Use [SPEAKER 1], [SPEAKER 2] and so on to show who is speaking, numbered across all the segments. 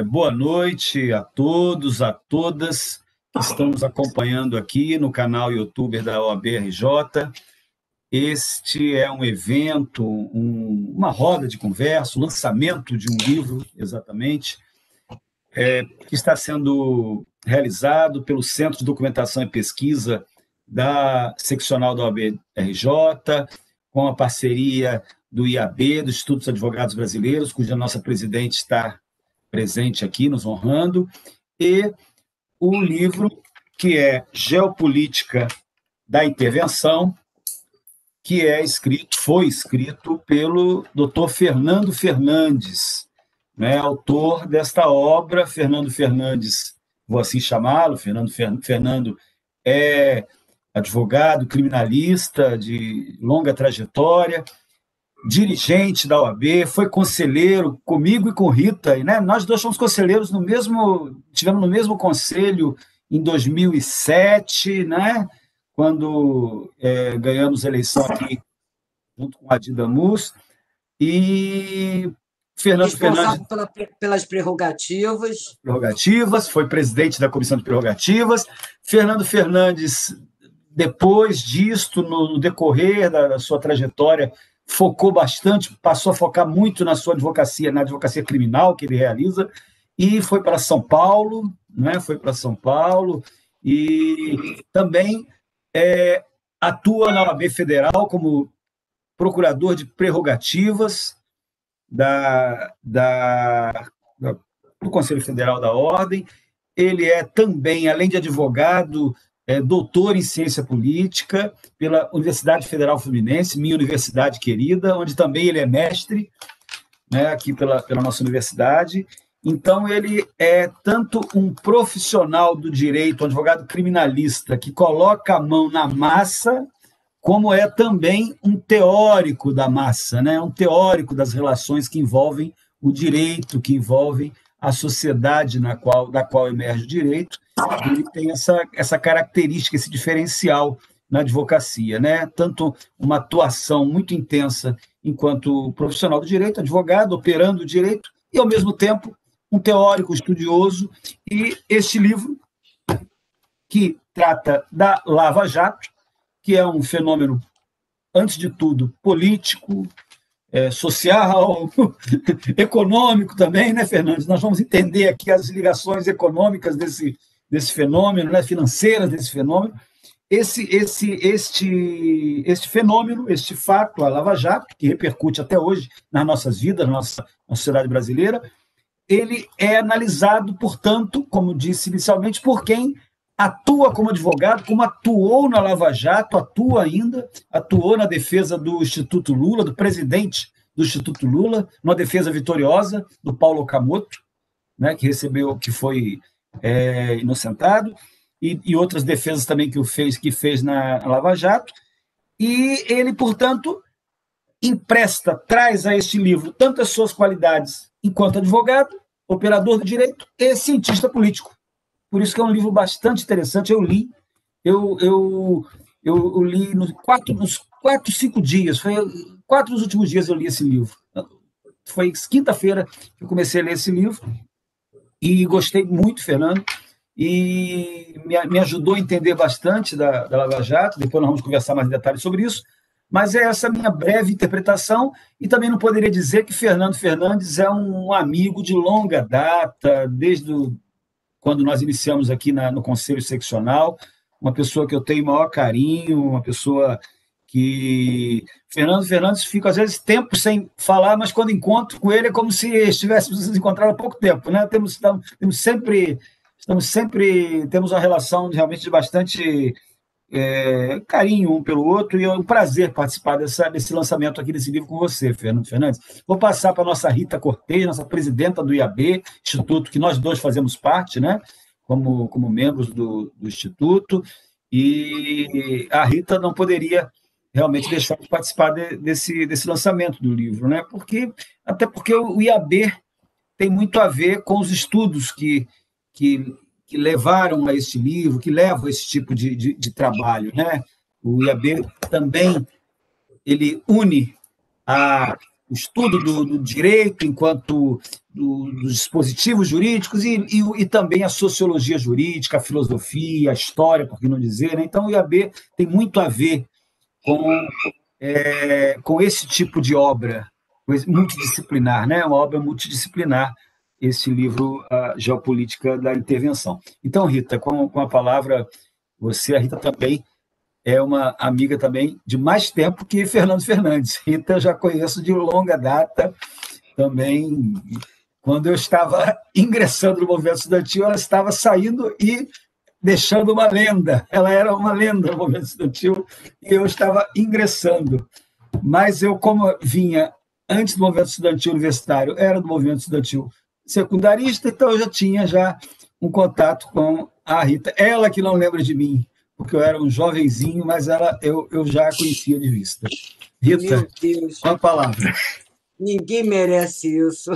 [SPEAKER 1] Boa noite a todos, a todas que estão nos acompanhando aqui no canal YouTube da OAB-RJ. Este é um evento, uma roda de conversa, o lançamento de um livro, exatamente, que está sendo realizado pelo Centro de Documentação e Pesquisa da Seccional da OAB-RJ, com a parceria do IAB, do Instituto dos Advogados Brasileiros, cuja nossa presidente está presente aqui, nos honrando, e o livro que é Geopolítica da Intervenção, que foi escrito pelo Dr. Fernando Fernandes, né, autor desta obra. Fernando Fernandes, vou assim chamá-lo, Fernando é advogado, criminalista de longa trajetória, dirigente da OAB, foi conselheiro comigo e com Rita, né? Nós dois fomos conselheiros tivemos no mesmo conselho em 2007, né? Quando ganhamos a eleição aqui junto com a Dida Mus, e Fernando Fernandes
[SPEAKER 2] pelas prerrogativas,
[SPEAKER 1] foi presidente da Comissão de Prerrogativas. Fernando Fernandes, depois disto, no decorrer da sua trajetória, focou bastante, passou a focar muito na sua advocacia, na advocacia criminal que ele realiza, e foi para São Paulo, né? Foi para São Paulo, e também atua na OAB Federal como procurador de prerrogativas do Conselho Federal da Ordem. Ele é também, além de advogado, doutor em ciência política pela Universidade Federal Fluminense, minha universidade querida, onde também ele é mestre, né, aqui pela nossa universidade. Então, ele é tanto um profissional do direito, um advogado criminalista que coloca a mão na massa, como é também um teórico da massa, né, um teórico das relações que envolvem o direito, que envolvem a sociedade da qual emerge o direito. Ele tem essa característica, esse diferencial na advocacia, né? Tanto uma atuação muito intensa enquanto profissional do direito, advogado, operando o direito, e, ao mesmo tempo, um teórico estudioso. E este livro, que trata da Lava Jato, que é um fenômeno, antes de tudo, político, social, econômico também, né, Fernandes? Nós vamos entender aqui as ligações econômicas desse fenômeno, né, financeiras desse fenômeno. Este fenômeno, este fato, a Lava Jato, que repercute até hoje nas nossas vidas, na sociedade brasileira, ele é analisado, portanto, como disse inicialmente, por quem atua como advogado, como atuou na Lava Jato, atuou na defesa do Instituto Lula, do presidente do Instituto Lula, numa defesa vitoriosa do Paulo Okamoto, né, que foi inocentado, e outras defesas também que fez na Lava Jato. E ele, portanto, traz a este livro tanto as suas qualidades enquanto advogado, operador do direito e cientista político. Por isso que é um livro bastante interessante. Eu li nos 4, 5 dias, foi 4 dos últimos dias eu li esse livro. Foi quinta-feira que eu comecei a ler esse livro e gostei muito, Fernando, e me ajudou a entender bastante da Lava Jato. Depois nós vamos conversar mais em detalhes sobre isso, mas é essa minha breve interpretação. E também não poderia dizer que Fernando Fernandes é um amigo de longa data, desde quando nós iniciamos aqui no Conselho Seccional, uma pessoa que eu tenho o maior carinho, uma pessoa que... Fernando Fernandes fica, às vezes, tempo sem falar, mas quando encontro com ele é como se estivéssemos nos encontrado há pouco tempo, né? Temos uma relação realmente de bastante carinho um pelo outro, e é um prazer participar desse lançamento aqui desse livro com você, Fernando Fernandes. Vou passar para a nossa Rita Cortez, nossa presidenta do IAB, Instituto, que nós dois fazemos parte, né, como membros do Instituto, e a Rita não poderia realmente deixar de participar desse lançamento do livro, né, até porque o IAB tem muito a ver com os estudos que levaram a este livro, que levam a esse tipo de trabalho, né? O IAB também ele une o estudo do direito enquanto dos dispositivos jurídicos e também a sociologia jurídica, a filosofia, a história, por que não dizer, né? Então, o IAB tem muito a ver com esse tipo de obra multidisciplinar, né? Uma obra multidisciplinar, esse livro, A Geopolítica da Intervenção. Então, Rita, com a palavra, a Rita também é uma amiga também de mais tempo que Fernando Fernandes. Rita eu já conheço de longa data também. Quando eu estava ingressando no movimento estudantil, ela estava saindo e deixando uma lenda. Ela era uma lenda no movimento estudantil e eu estava ingressando. Mas eu, como vinha antes do movimento estudantil universitário, era do movimento estudantil secundarista, então eu já tinha um contato com a Rita. Ela que não lembra de mim, porque eu era um jovenzinho, mas eu já a conhecia de vista. Rita,
[SPEAKER 2] Meu Deus,
[SPEAKER 1] com a palavra.
[SPEAKER 2] ninguém merece isso.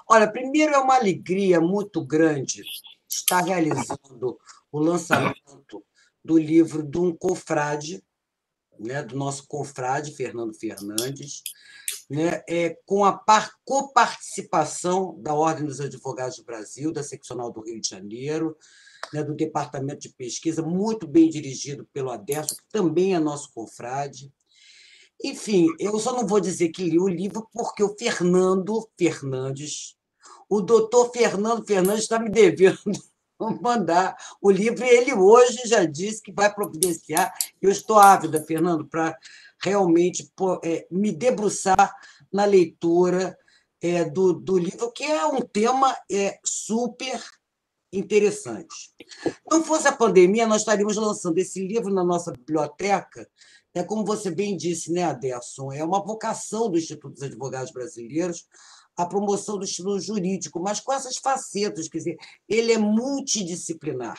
[SPEAKER 2] Olha, primeiro é uma alegria muito grande estar realizando o lançamento do livro de um confrade, né, do nosso confrade Fernando Fernandes, né, com a coparticipação da Ordem dos Advogados do Brasil, da Seccional do Rio de Janeiro, né, do Departamento de Pesquisa, muito bem dirigido pelo Aderson, que também é nosso confrade. Enfim, eu só não vou dizer que li o livro porque o Fernando Fernandes, o doutor Fernando Fernandes está me devendo mandar o livro, e ele hoje já disse que vai providenciar. Eu estou ávida, Fernando, para realmente me debruçar na leitura do livro, que é um tema super interessante. Não fosse a pandemia, nós estaríamos lançando esse livro na nossa biblioteca, como você bem disse, né, Aderson? É uma vocação do Instituto dos Advogados Brasileiros a promoção do estilo jurídico, mas com essas facetas, quer dizer, ele é multidisciplinar.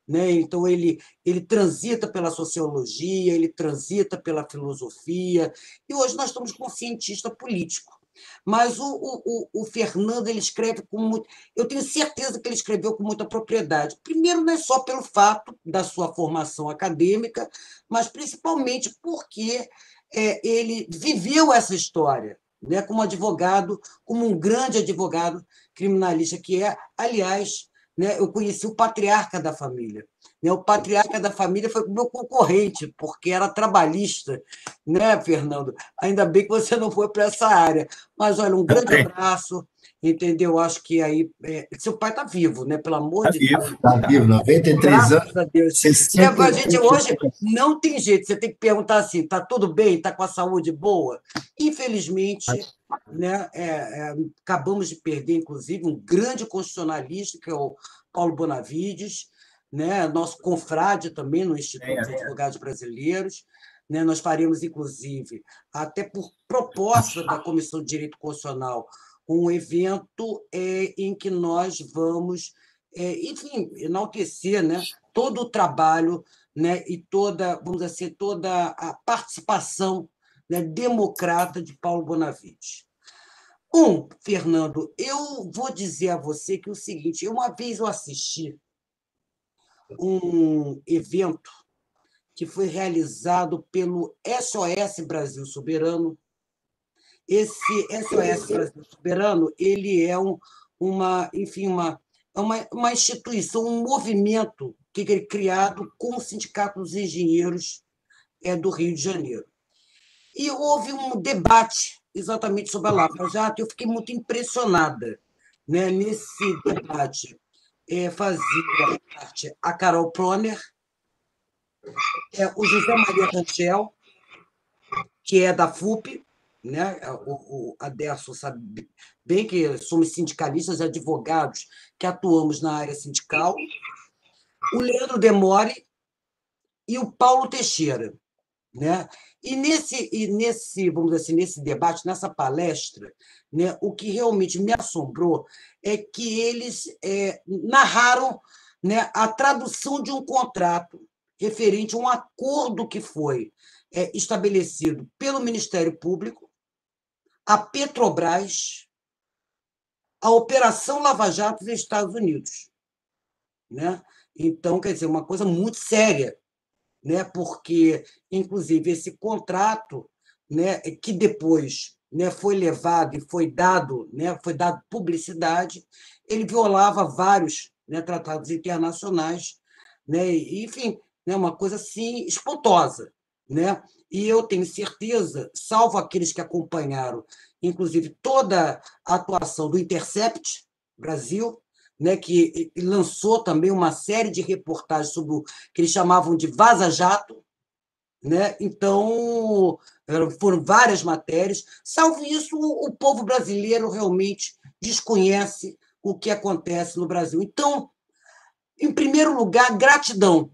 [SPEAKER 2] Né? Então, ele transita pela sociologia, ele transita pela filosofia, e hoje nós estamos com um cientista político. Mas o Fernando ele escreve com muito. Eu tenho certeza que ele escreveu com muita propriedade. Primeiro, não é só pelo fato da sua formação acadêmica, mas principalmente porque ele viveu essa história, né, como advogado, como um grande advogado criminalista que é. Aliás, né, eu conheci o patriarca da família. Né, o patriarca da família foi o meu concorrente, porque era trabalhista, né, Fernando? Ainda bem que você não foi para essa área. Mas, olha, um grande abraço, entendeu? Acho que aí. Seu pai está vivo, né? Pelo amor de Deus.
[SPEAKER 3] Está vivo, 93 anos.
[SPEAKER 2] Graças a Deus.
[SPEAKER 3] 60,
[SPEAKER 2] A gente hoje não tem jeito, você tem que perguntar assim: está tudo bem? Está com a saúde boa? Infelizmente, né, acabamos de perder, inclusive, um grande constitucionalista, que é o Paulo Bonavides, né, nosso confrade também no Instituto dos Advogados Brasileiros. Né, nós faremos, inclusive, até por proposta da Comissão de Direito Constitucional, um evento em que nós vamos, enfim, enaltecer, né, todo o trabalho, né, e toda, vamos dizer, toda a participação, né, democrata de Paulo Bonavides. Fernando, eu vou dizer a você que é o seguinte: uma vez eu assisti um evento que foi realizado pelo SOS Brasil Soberano. Esse SOS Brasil Soberano ele é enfim, uma instituição, um movimento que é criado com o Sindicato dos Engenheiros do Rio de Janeiro. E houve um debate exatamente sobre a Lava Jato, e eu fiquei muito impressionada. Né? Nesse debate fazia parte a Carol Proner, o José Maria Rangel, que é da FUP, né? O Aderson sabe bem que somos sindicalistas e advogados que atuamos na área sindical, o Leandro Demore e o Paulo Teixeira. Né? E nesse, vamos dizer assim, nesse debate, nessa palestra, né, o que realmente me assombrou é que eles narraram, né, a tradução de um contrato referente a um acordo que foi estabelecido pelo Ministério Público, a Petrobras, a Operação Lava Jato dos Estados Unidos. Né? Então, quer dizer, uma coisa muito séria. Né, porque, inclusive, esse contrato, né, que depois né, foi levado e foi dado, né, foi dado publicidade, ele violava vários, né, tratados internacionais, né, e, enfim, né, uma coisa assim espantosa, né? E eu tenho certeza, salvo aqueles que acompanharam, inclusive toda a atuação do Intercept Brasil, né, que lançou também uma série de reportagens sobre o que eles chamavam de vaza-jato, né? Então, foram várias matérias. Salvo isso, o povo brasileiro realmente desconhece o que acontece no Brasil. Então, em primeiro lugar, gratidão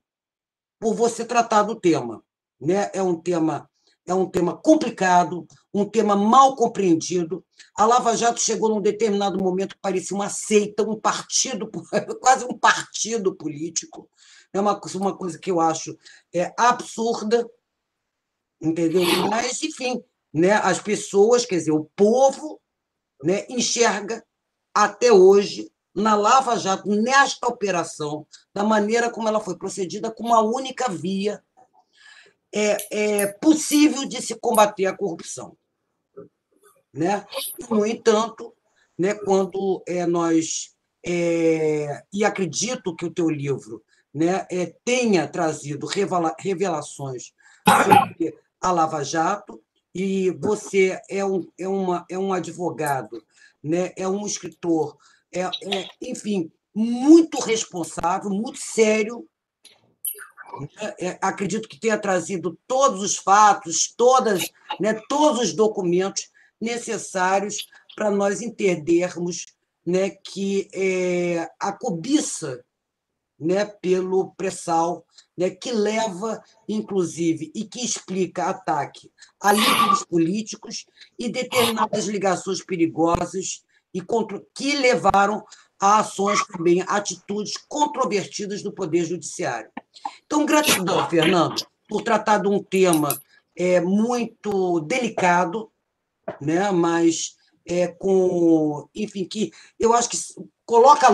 [SPEAKER 2] por você tratar do tema, né? É um tema complicado, um tema mal compreendido. A Lava Jato chegou num determinado momento que parecia uma seita, um partido, quase um partido político. É uma coisa que eu acho absurda, entendeu? Mas, enfim, né, as pessoas, quer dizer, o povo, né, enxerga até hoje na Lava Jato, nesta operação, da maneira como ela foi procedida, como a única via possível de se combater a corrupção, né? No entanto, né, quando nós e acredito que o teu livro, né, tenha trazido revelações sobre a Lava Jato, e você é um advogado, né, é um escritor, enfim, muito responsável, muito sério. Acredito que tenha trazido todos os fatos, né, todos os documentos necessários para nós entendermos, né, que a cobiça, né, pelo pré-sal, né, que leva, inclusive, e que explica ataque a líderes políticos e determinadas ligações perigosas que levaram a ações também, atitudes controvertidas do Poder Judiciário. Então, gratidão, Fernando, por tratar de um tema muito delicado, né, mas enfim, que eu acho que coloca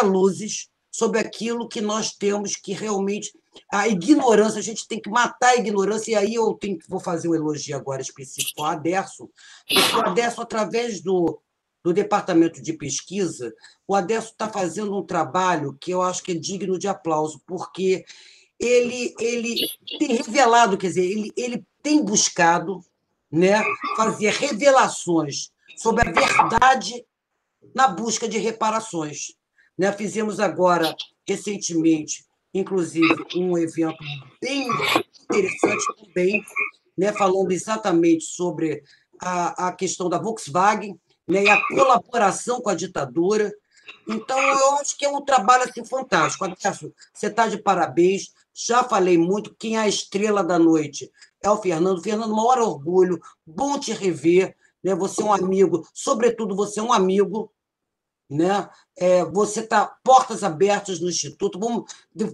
[SPEAKER 2] luzes sobre aquilo que nós temos que realmente. A ignorância, a gente tem que matar a ignorância, e aí vou fazer um elogio agora específico ao Aderson, porque o Aderson, através do Departamento de Pesquisa, o Aderson está fazendo um trabalho que eu acho que é digno de aplauso, porque ele tem revelado, quer dizer, ele tem buscado, né, fazer revelações sobre a verdade na busca de reparações, né? Fizemos agora, recentemente, inclusive, um evento bem interessante também, né, falando exatamente sobre a questão da Volkswagen, né, e a colaboração com a ditadura. Então, eu acho que é um trabalho assim, fantástico. Adesso, você está de parabéns. Já falei muito, quem é a estrela da noite é o Fernando. Fernando, maior orgulho, bom te rever. Né? Você é um amigo, sobretudo você é um amigo, né? Você está portas abertas no Instituto.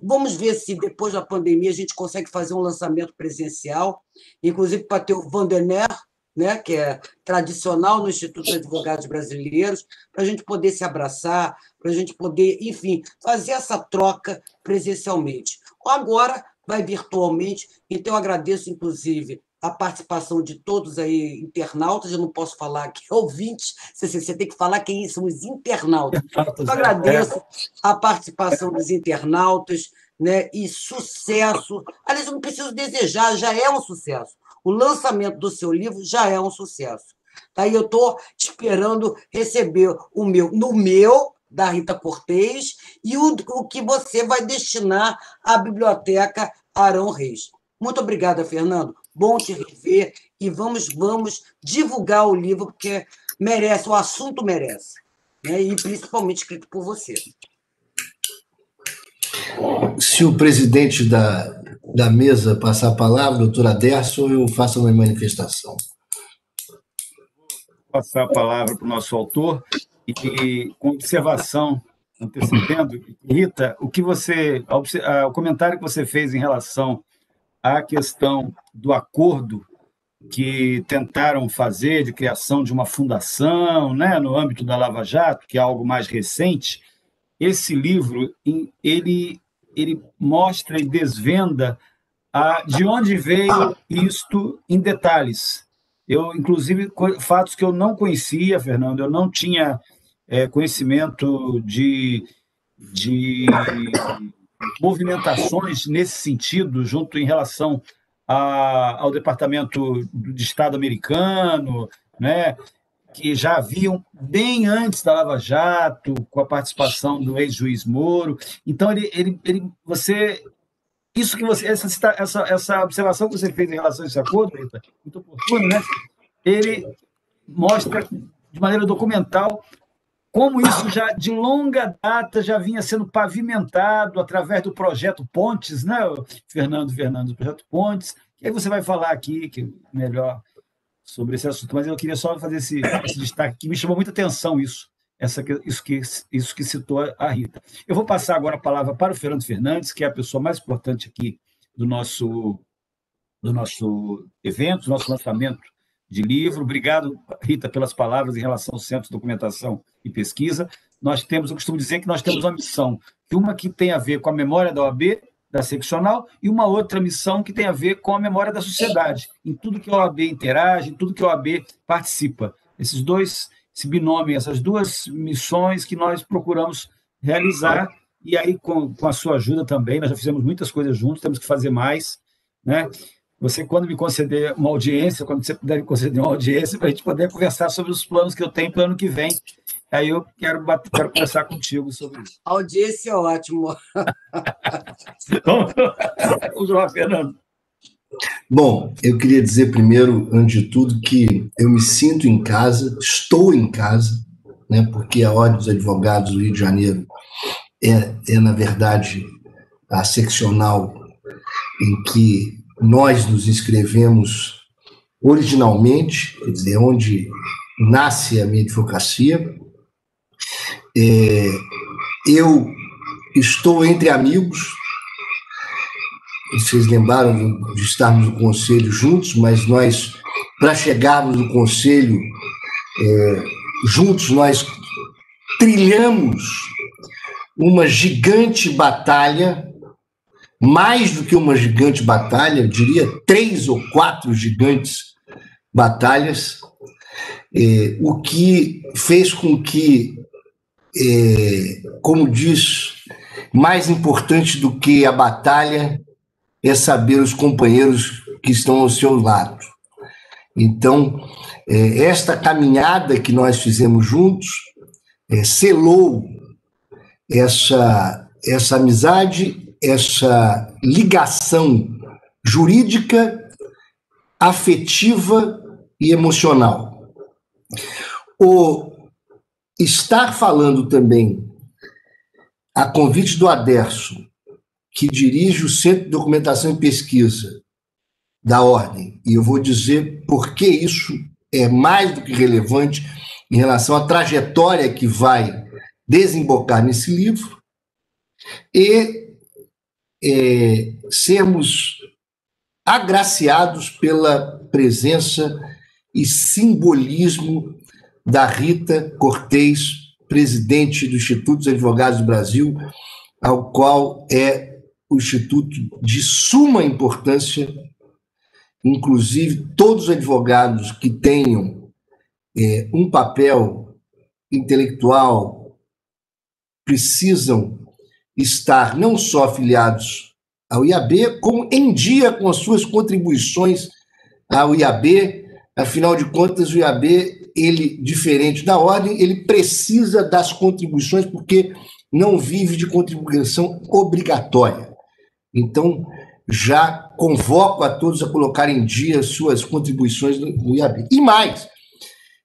[SPEAKER 2] Vamos ver se depois da pandemia a gente consegue fazer um lançamento presencial, inclusive para ter o Vandermeer, né, que é tradicional no Instituto de Advogados Brasileiros, para a gente poder se abraçar, para a gente poder, enfim, fazer essa troca presencialmente. Agora vai virtualmente, então eu agradeço, inclusive, a participação de todos aí, internautas, eu não posso falar aqui, ouvintes, você tem que falar quem são os internautas. Eu agradeço a participação dos internautas, né, e sucesso. Aliás, eu não preciso desejar, já é um sucesso. O lançamento do seu livro já é um sucesso. Aí eu estou esperando receber no meu, da Rita Cortez, e o que você vai destinar à Biblioteca Arão Reis. Muito obrigada, Fernando. Bom te rever e vamos divulgar o livro, porque merece, o assunto merece, né? E principalmente escrito por você.
[SPEAKER 3] Se o presidente da mesa passar a palavra, doutor Aderson, eu faço uma manifestação.
[SPEAKER 1] Vou passar a palavra para o nosso autor e com observação, antecedendo, Rita, o comentário que você fez em relação à questão do acordo que tentaram fazer de criação de uma fundação, né, no âmbito da Lava Jato, que é algo mais recente, esse livro ele mostra e desvenda de onde veio isto em detalhes. Eu, inclusive, fatos que eu não conhecia, Fernando, eu não tinha conhecimento de movimentações nesse sentido, junto em relação ao Departamento de Estado americano, né, que já haviam bem antes da Lava Jato, com a participação do ex-juiz Moro. Então, você, isso que você, essa observação que você fez em relação a esse acordo, Rita, muito oportuno, né? Ele mostra de maneira documental como isso já de longa data já vinha sendo pavimentado através do projeto Pontes, né, Fernando, do projeto Pontes, e aí você vai falar aqui que melhor sobre esse assunto, mas eu queria só fazer esse destaque, que me chamou muita atenção isso que citou a Rita. Eu vou passar agora a palavra para o Fernando Fernandes, que é a pessoa mais importante aqui do nosso evento, do nosso lançamento de livro. Obrigado, Rita, pelas palavras em relação ao Centro de Documentação e Pesquisa. Eu costumo dizer que nós temos uma missão, uma que tem a ver com a memória da OAB, da seccional, e uma outra missão que tem a ver com a memória da sociedade, em tudo que a OAB interage, em tudo que a OAB participa. Esse binômio, essas duas missões que nós procuramos realizar, e aí com a sua ajuda também, nós já fizemos muitas coisas juntos, temos que fazer mais, né? Você, quando me conceder uma audiência, quando você puder me conceder uma audiência, para a gente poder conversar sobre os planos que eu tenho para o ano que vem, aí eu quero conversar contigo sobre isso.
[SPEAKER 2] Audiência é ótimo.
[SPEAKER 1] Vamos lá, Fernando.
[SPEAKER 3] Bom, eu queria dizer primeiro, antes de tudo, que eu me sinto em casa, estou em casa, né, porque a Ordem dos Advogados do Rio de Janeiro na verdade, a seccional em que nós nos inscrevemos originalmente, quer dizer, onde nasce a minha advocacia. Eu estou entre amigos. Vocês lembraram de estarmos no conselho juntos, mas nós, para chegarmos no conselho juntos, nós trilhamos uma gigante batalha, mais do que uma gigante batalha, eu diria 3 ou 4 gigantes batalhas, o que fez com que, como diz, mais importante do que a batalha é saber os companheiros que estão ao seu lado. Então, esta caminhada que nós fizemos juntos selou essa amizade, essa ligação jurídica, afetiva e emocional. O estar falando também, a convite do Aderso, que dirige o Centro de Documentação e Pesquisa da Ordem, e eu vou dizer por que isso é mais do que relevante em relação à trajetória que vai desembocar nesse livro, e sermos agraciados pela presença e simbolismo da Rita Cortez, presidente do Instituto dos Advogados do Brasil, ao qual é o instituto de suma importância. Inclusive, todos os advogados que tenham um papel intelectual precisam estar não só afiliados ao IAB, como em dia com as suas contribuições ao IAB. Afinal de contas, o IAB, ele, diferente da Ordem, ele precisa das contribuições porque não vive de contribuição obrigatória. Então, já convoco a todos a colocar em dia suas contribuições no IAB. E mais,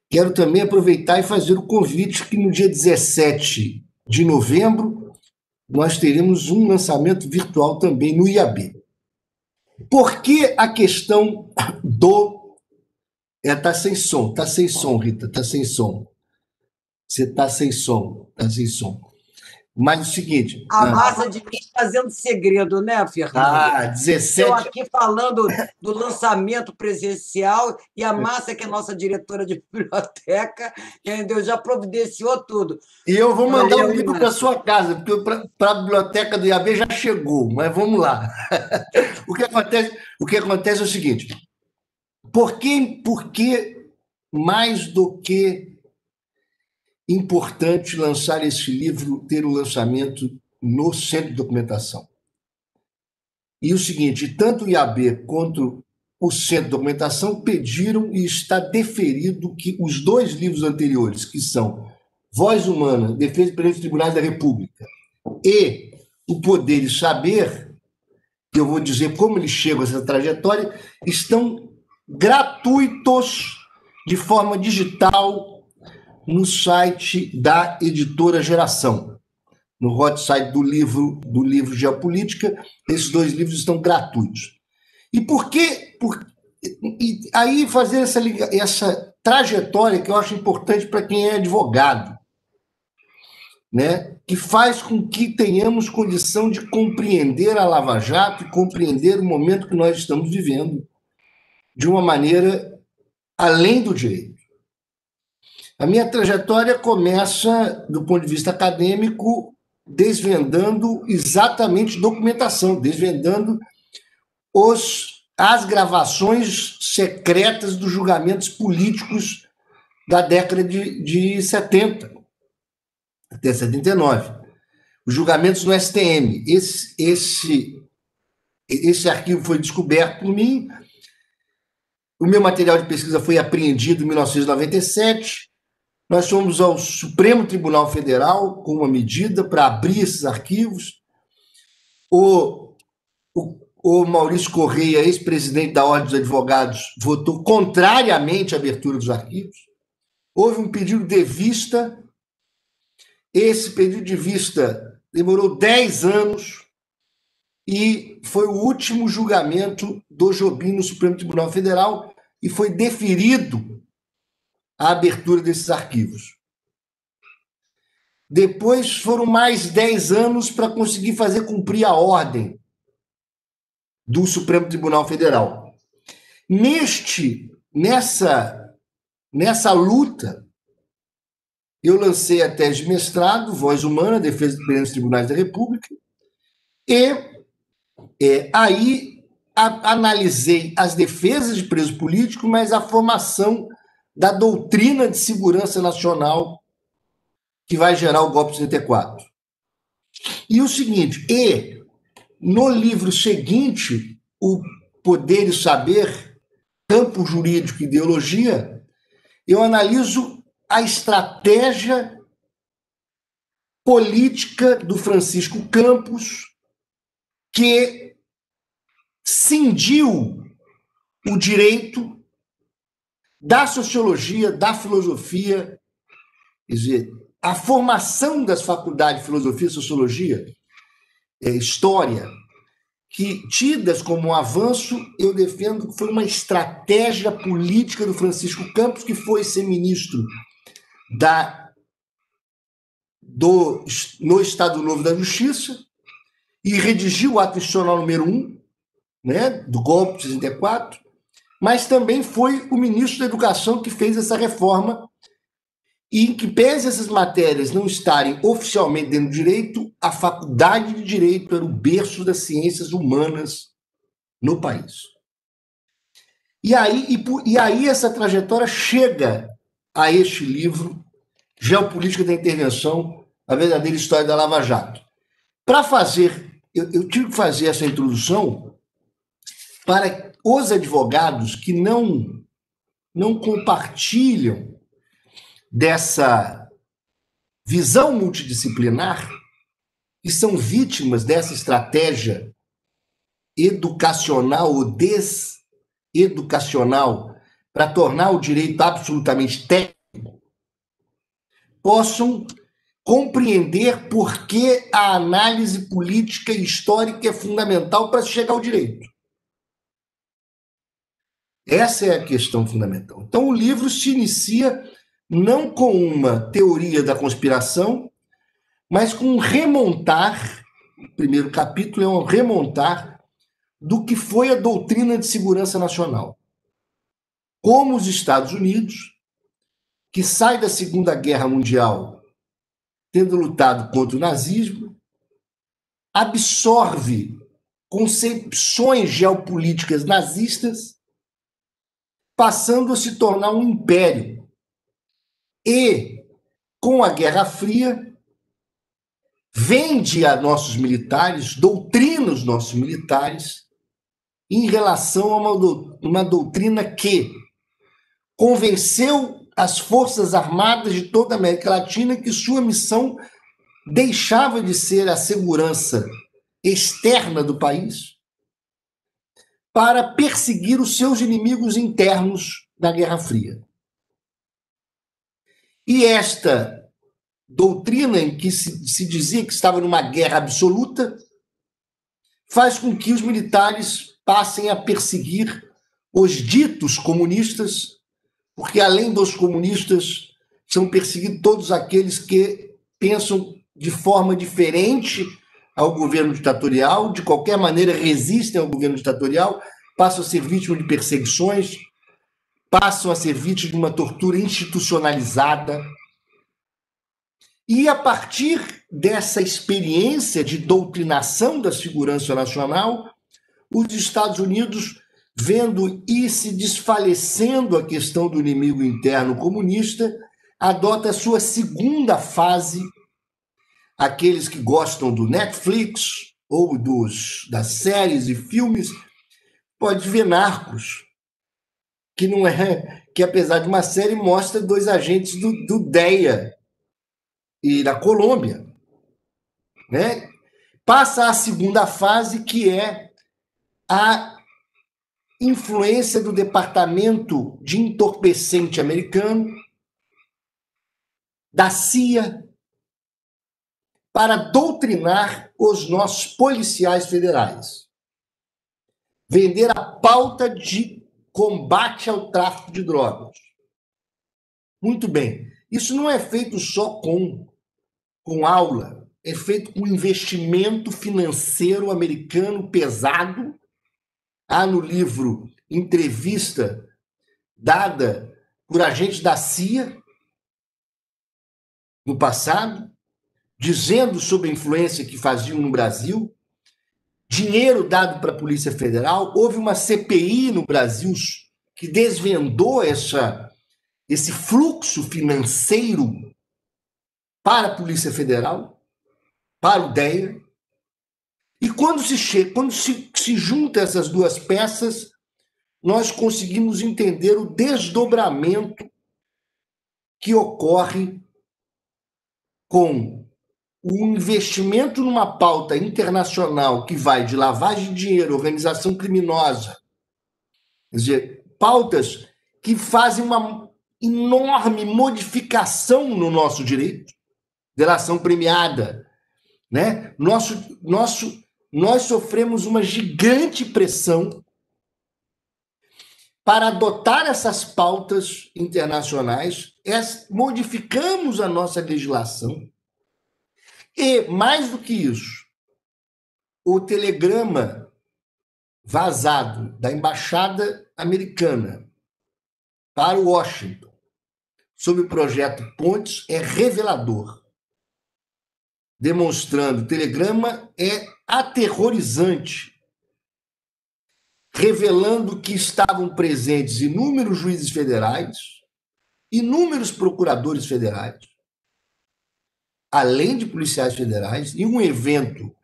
[SPEAKER 3] quero também aproveitar e fazer o convite que no dia 17 de novembro nós teremos um lançamento virtual também no IAB. Por que a questão do... Está sem som, Rita, está sem som. Você está sem som, Mas o seguinte...
[SPEAKER 2] A massa de mim fazendo segredo, né, Fernando?
[SPEAKER 3] 17...
[SPEAKER 2] Eu aqui falando do lançamento presencial e a massa, que é nossa diretora de biblioteca, entendeu? Já providenciou tudo.
[SPEAKER 3] E eu vou mandar o livro para sua casa, porque para a biblioteca do IAB já chegou, mas vamos lá. O que acontece é o seguinte, por que mais do que importante lançar esse livro, ter o lançamento no Centro de Documentação? E o seguinte, tanto o IAB quanto o Centro de Documentação pediram e está deferido que os 2 livros anteriores, que são Voz Humana, Defesa perante os Tribunais da República e O Poder e Saber, que eu vou dizer como eles chegam a essa trajetória, estão gratuitos de forma digital no site da Editora Geração. No hot site do livro Geopolítica, esses 2 livros estão gratuitos. E por quê? E aí fazer essa trajetória que eu acho importante para quem é advogado, né? Que faz com que tenhamos condição de compreender a Lava Jato e compreender o momento que nós estamos vivendo de uma maneira além do direito. A minha trajetória começa, do ponto de vista acadêmico, desvendando exatamente documentação, desvendando as gravações secretas dos julgamentos políticos da década de 70, até 79. Os julgamentos no STM. Esse arquivo foi descoberto por mim. O meu material de pesquisa foi apreendido em 1997. Nós fomos ao Supremo Tribunal Federal com uma medida para abrir esses arquivos. O Maurício Correia, ex-presidente da Ordem dos Advogados, votou contrariamente à abertura dos arquivos. Houve um pedido de vista. Esse pedido de vista demorou 10 anos e foi o último julgamento do Jobim no Supremo Tribunal Federal e foi deferido a abertura desses arquivos. Depois foram mais 10 anos para conseguir fazer cumprir a ordem do Supremo Tribunal Federal. Nessa luta, eu lancei a tese de mestrado, Voz Humana, Defesa dos Tribunais da República, e aí analisei as defesas de preso político, mas a formação da doutrina de segurança nacional que vai gerar o golpe de 64. E o seguinte, no livro seguinte, O Poder e Saber, Campo Jurídico e Ideologia, eu analiso a estratégia política do Francisco Campos, que cindiu o direito da sociologia, da filosofia, quer dizer, a formação das faculdades de filosofia, sociologia, história, que, tidas como um avanço, eu defendo que foi uma estratégia política do Francisco Campos, que foi ser ministro no Estado Novo da Justiça e redigiu o ato institucional número 1, né, do golpe de 64, mas também foi o ministro da Educação que fez essa reforma e em que, pese essas matérias não estarem oficialmente dentro do direito, a Faculdade de Direito era o berço das ciências humanas no país. E aí essa trajetória chega a este livro, Geopolítica da Intervenção, a verdadeira história da Lava Jato. Para fazer, eu tive que fazer essa introdução para os advogados que não compartilham dessa visão multidisciplinar e são vítimas dessa estratégia educacional ou deseducacional para tornar o direito absolutamente técnico, possam compreender por que a análise política e histórica é fundamental para chegar ao direito. Essa é a questão fundamental. Então, o livro se inicia não com uma teoria da conspiração, mas com um remontar, o primeiro capítulo é um remontar do que foi a doutrina de segurança nacional. Como os Estados Unidos, que sai da Segunda Guerra Mundial tendo lutado contra o nazismo, absorve concepções geopolíticas nazistas passando a se tornar um império. E, com a Guerra Fria, vende a nossos militares, doutrina os nossos militares em relação a uma doutrina que convenceu as Forças Armadas de toda a América Latina que sua missão deixava de ser a segurança externa do país para perseguir os seus inimigos internos da Guerra Fria. E esta doutrina, em que se dizia que estava numa guerra absoluta, faz com que os militares passem a perseguir os ditos comunistas, porque, além dos comunistas, são perseguidos todos aqueles que pensam de forma diferente ao governo ditatorial, de qualquer maneira resistem ao governo ditatorial, passam a ser vítimas de perseguições, passam a ser vítimas de uma tortura institucionalizada. E, a partir dessa experiência de doutrinação da segurança nacional, os Estados Unidos, vendo e se desfalecendo a questão do inimigo interno comunista, adota a sua segunda fase. Aqueles que gostam do Netflix ou das séries e filmes, pode ver Narcos, que não é, que apesar de uma série, mostra dois agentes do DEA e da Colômbia, né? Passa a segunda fase, que é a influência do Departamento de Entorpecente americano, da CIA, para doutrinar os nossos policiais federais. Vender a pauta de combate ao tráfico de drogas. Muito bem. Isso não é feito só com aula, é feito com investimento financeiro americano pesado. Há no livro entrevista dada por agentes da CIA no passado, dizendo sobre a influência que faziam no Brasil, dinheiro dado para a Polícia Federal. Houve uma CPI no Brasil que desvendou esse fluxo financeiro para a Polícia Federal, para o DEA. E quando se junta essas duas peças, nós conseguimos entender o desdobramento que ocorre com o investimento numa pauta internacional que vai de lavagem de dinheiro, organização criminosa, quer dizer, pautas que fazem uma enorme modificação no nosso direito, delação premiada, né? Nós sofremos uma gigante pressão para adotar essas pautas internacionais, modificamos a nossa legislação. E, mais do que isso, o telegrama vazado da Embaixada Americana para Washington sobre o projeto Pontes é revelador, demonstrando, o telegrama é aterrorizante, revelando que estavam presentes inúmeros juízes federais, inúmeros procuradores federais, além de policiais federais, em um evento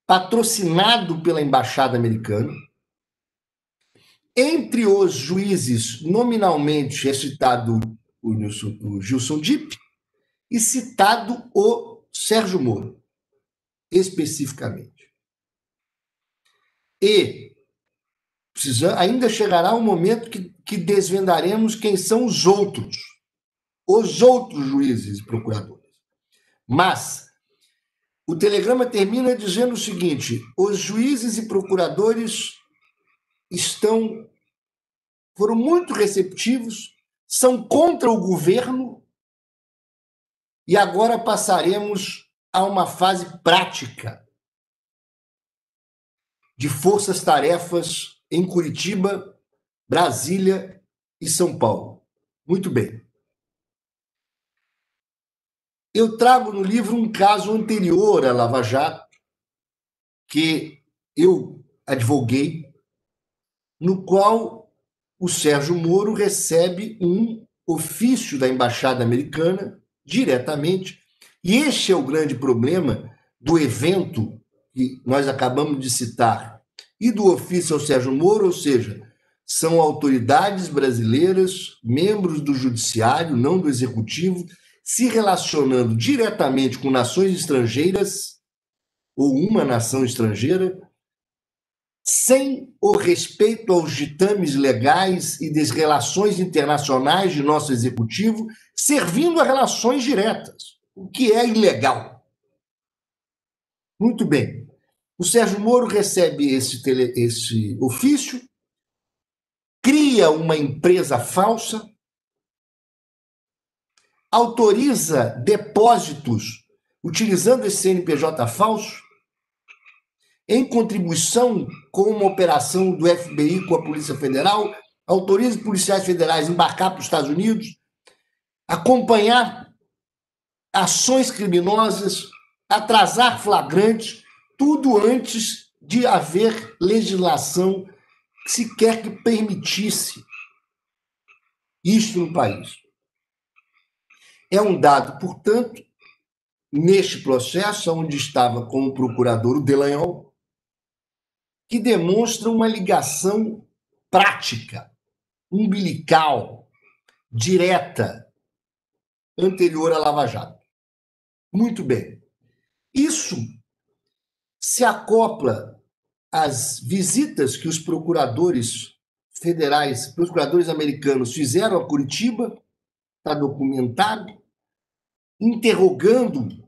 [SPEAKER 3] patrocinado pela Embaixada Americana. Entre os juízes, nominalmente, é citado o Gilson Dipp e citado o Sérgio Moro, especificamente. E ainda chegará um momento que desvendaremos quem são os outros juízes e procuradores. Mas o telegrama termina dizendo o seguinte: os juízes e procuradores foram muito receptivos, são contra o governo, e agora passaremos a uma fase prática de forças-tarefas em Curitiba, Brasília e São Paulo. Muito bem. Eu trago no livro um caso anterior à Lava Jato, que eu advoguei, no qual o Sérgio Moro recebe um ofício da Embaixada Americana diretamente, e este é o grande problema do evento que nós acabamos de citar, e do ofício ao Sérgio Moro, ou seja, são autoridades brasileiras, membros do judiciário, não do executivo, se relacionando diretamente com nações estrangeiras, ou uma nação estrangeira, sem o respeito aos ditames legais e das relações internacionais de nosso executivo, servindo a relações diretas, o que é ilegal. Muito bem. O Sérgio Moro recebe esse ofício, cria uma empresa falsa, autoriza depósitos utilizando esse CNPJ falso, em contribuição com uma operação do FBI com a Polícia Federal, autoriza policiais federais a embarcar para os Estados Unidos, acompanhar ações criminosas, atrasar flagrantes, tudo antes de haver legislação sequer que permitisse isto no país. É um dado, portanto, neste processo, onde estava como procurador o Delanhol, que demonstra uma ligação prática, umbilical, direta, anterior à Lava Jato. Muito bem. Isso se acopla às visitas que os procuradores federais, procuradores americanos fizeram a Curitiba, está documentado, interrogando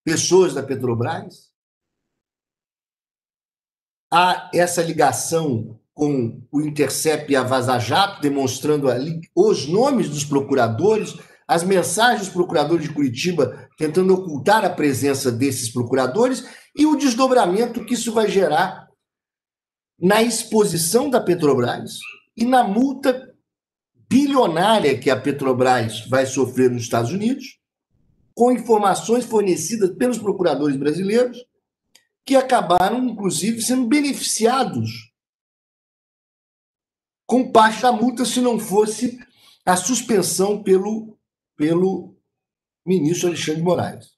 [SPEAKER 3] pessoas da Petrobras. Há essa ligação com o Intercept e a Vaza Jato, demonstrando os nomes dos procuradores, as mensagens dos procuradores de Curitiba tentando ocultar a presença desses procuradores e o desdobramento que isso vai gerar na exposição da Petrobras e na multa bilionária que a Petrobras vai sofrer nos Estados Unidos, com informações fornecidas pelos procuradores brasileiros, que acabaram, inclusive, sendo beneficiados com parte da multa, se não fosse a suspensão pelo ministro Alexandre de Moraes.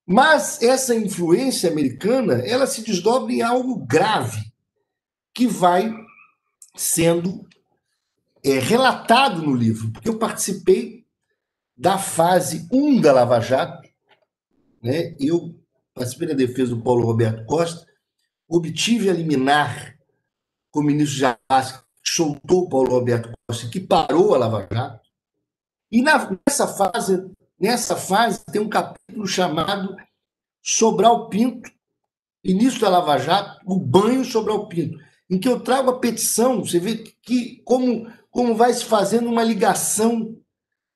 [SPEAKER 3] Mas essa influência americana, ela se desdobra em algo grave, que vai sendo relatado no livro, porque eu participei da fase 1 da Lava Jato, né? Eu participei da defesa do Paulo Roberto Costa, obtive a liminar com o ministro Jarbas, que soltou o Paulo Roberto Costa, que parou a Lava Jato. E nessa fase tem um capítulo chamado Sobral Pinto, início da Lava Jato, o banho Sobral Pinto, em que eu trago a petição, você vê que como vai se fazendo uma ligação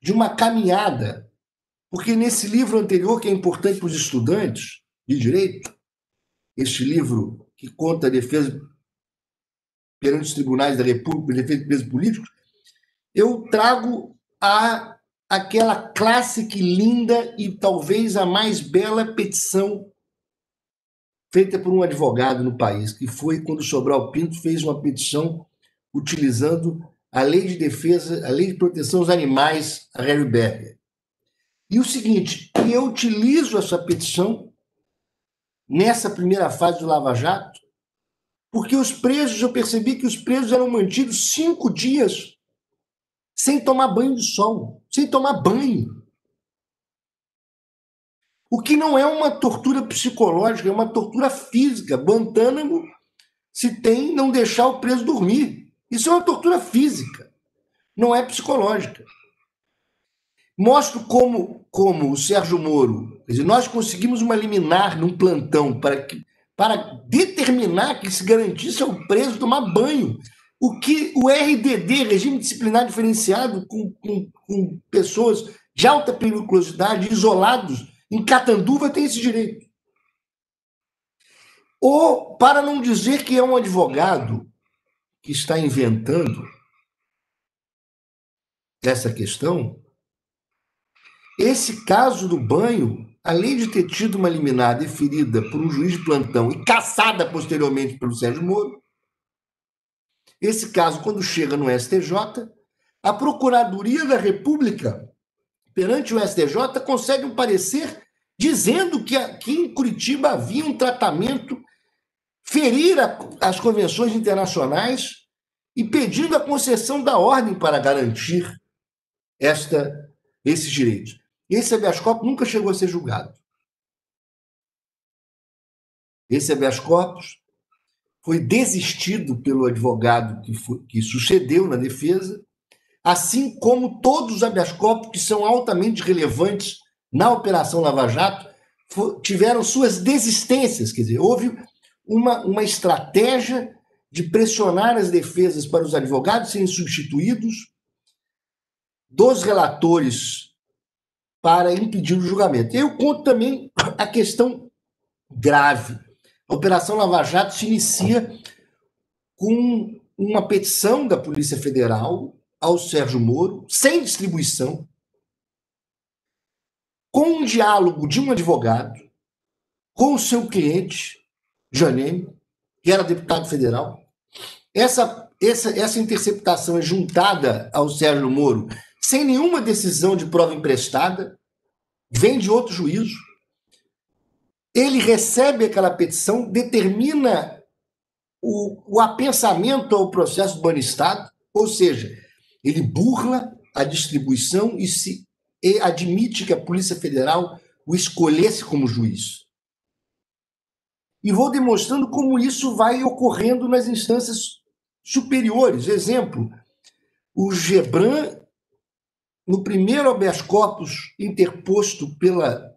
[SPEAKER 3] de uma caminhada, porque nesse livro anterior, que é importante para os estudantes de direito, este livro que conta a defesa perante os tribunais da República, defesa de presos políticos, eu trago aquela clássica e linda e talvez a mais bela petição feita por um advogado no país, que foi quando Sobral Pinto fez uma petição utilizando a lei de defesa, a lei de proteção aos animais, a Harry Berger. E o seguinte, eu utilizo essa petição nessa primeira fase do Lava Jato, porque eu percebi que os presos eram mantidos 5 dias sem tomar banho de sol, sem tomar banho. O que não é uma tortura psicológica, é uma tortura física. Guantánamo se tem não deixar o preso dormir. Isso é uma tortura física, não é psicológica. Mostro como o Sérgio Moro, quer dizer, nós conseguimos uma liminar num plantão para determinar que se garantisse ao preso tomar banho. O que o RDD, Regime Disciplinar Diferenciado, com pessoas de alta periculosidade, isolados, em Catanduva, tem esse direito. Ou, para não dizer que é um advogado que está inventando essa questão, esse caso do banho, além de ter tido uma liminar deferida por um juiz de plantão e cassada posteriormente pelo Sérgio Moro, esse caso, quando chega no STJ, a Procuradoria da República, perante o STJ, consegue um parecer dizendo que aqui em Curitiba havia um tratamento, ferir as convenções internacionais e pedindo a concessão da ordem para garantir esses direitos. Esse habeas corpus nunca chegou a ser julgado. Esse habeas corpus foi desistido pelo advogado que sucedeu na defesa, assim como todos os habeas corpus que são altamente relevantes na Operação Lava Jato tiveram suas desistências. Quer dizer, houve uma estratégia de pressionar as defesas para os advogados serem substituídos dos relatores para impedir o julgamento. Eu conto também a questão grave. A Operação Lava Jato se inicia com uma petição da Polícia Federal ao Sérgio Moro, sem distribuição, com um diálogo de um advogado com o seu cliente, Janine, que era deputado federal. Essa interceptação é juntada ao Sérgio Moro sem nenhuma decisão de prova emprestada, vem de outro juízo. Ele recebe aquela petição, determina o apensamento ao processo do Banestado, ou seja, ele burla a distribuição e admite que a Polícia Federal o escolhesse como juiz. E vou demonstrando como isso vai ocorrendo nas instâncias superiores. Exemplo, o Gebran, no primeiro habeas corpus interposto pela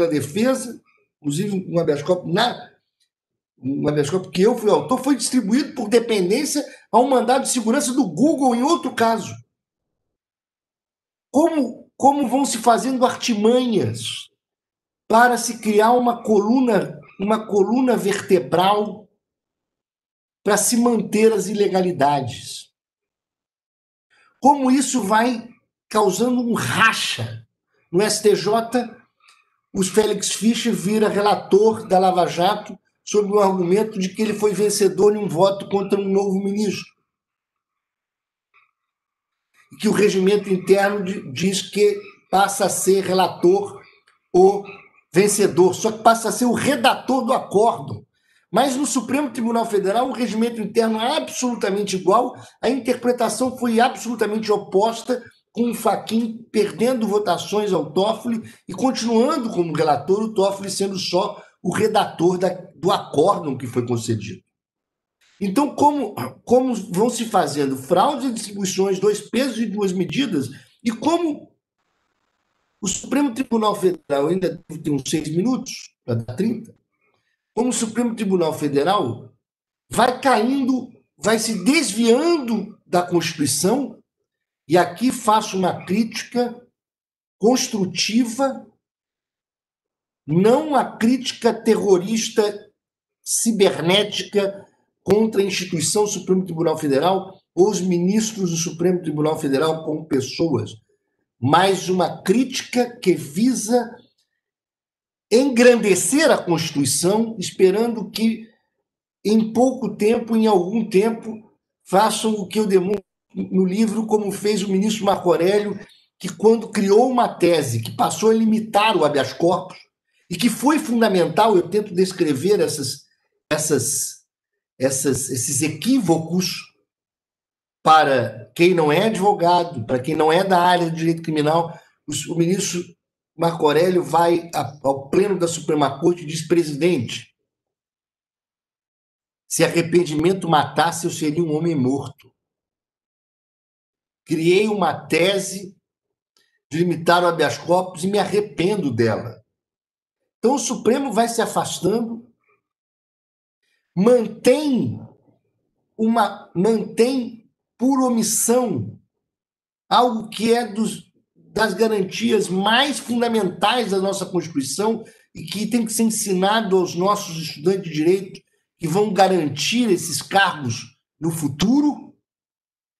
[SPEAKER 3] defesa, inclusive um habeas corpus que eu fui autor, foi distribuído por dependência a um mandado de segurança do Google em outro caso. Como vão se fazendo artimanhas para se criar uma coluna vertebral para se manter as ilegalidades. Como isso vai causando um racha. No STJ, o Félix Fischer vira relator da Lava Jato sob o argumento de que ele foi vencedor em um voto contra um novo ministro. E que o regimento interno diz que passa a ser relator o vencedor, só que passa a ser o redator do acórdão. Mas no Supremo Tribunal Federal, o regimento interno é absolutamente igual, a interpretação foi absolutamente oposta, com o Fachin perdendo votações ao Toffoli e continuando como relator, o Toffoli sendo só o redator do acórdão que foi concedido. Então, como vão se fazendo fraudes e distribuições, dois pesos e duas medidas, e como o Supremo Tribunal Federal, ainda tem uns 6 minutos, para dar 30, como o Supremo Tribunal Federal vai caindo, vai se desviando da Constituição, e aqui faço uma crítica construtiva, não a crítica terrorista cibernética contra a instituição Supremo Tribunal Federal ou os ministros do Supremo Tribunal Federal como pessoas, mas uma crítica que visa engrandecer a Constituição, esperando que em pouco tempo, em algum tempo, façam o que eu demonstro no livro, como fez o ministro Marco Aurélio, que quando criou uma tese que passou a limitar o habeas corpus, e que foi fundamental, eu tento descrever esses equívocos para quem não é advogado, para quem não é da área do direito criminal. O ministro Marco Aurélio vai ao pleno da Suprema Corte e diz: presidente, se arrependimento matasse, eu seria um homem morto. Criei uma tese de limitar o habeas corpus e me arrependo dela. Então o Supremo vai se afastando, mantém por omissão algo que é das garantias mais fundamentais da nossa Constituição e que tem que ser ensinado aos nossos estudantes de direito que vão garantir esses cargos no futuro,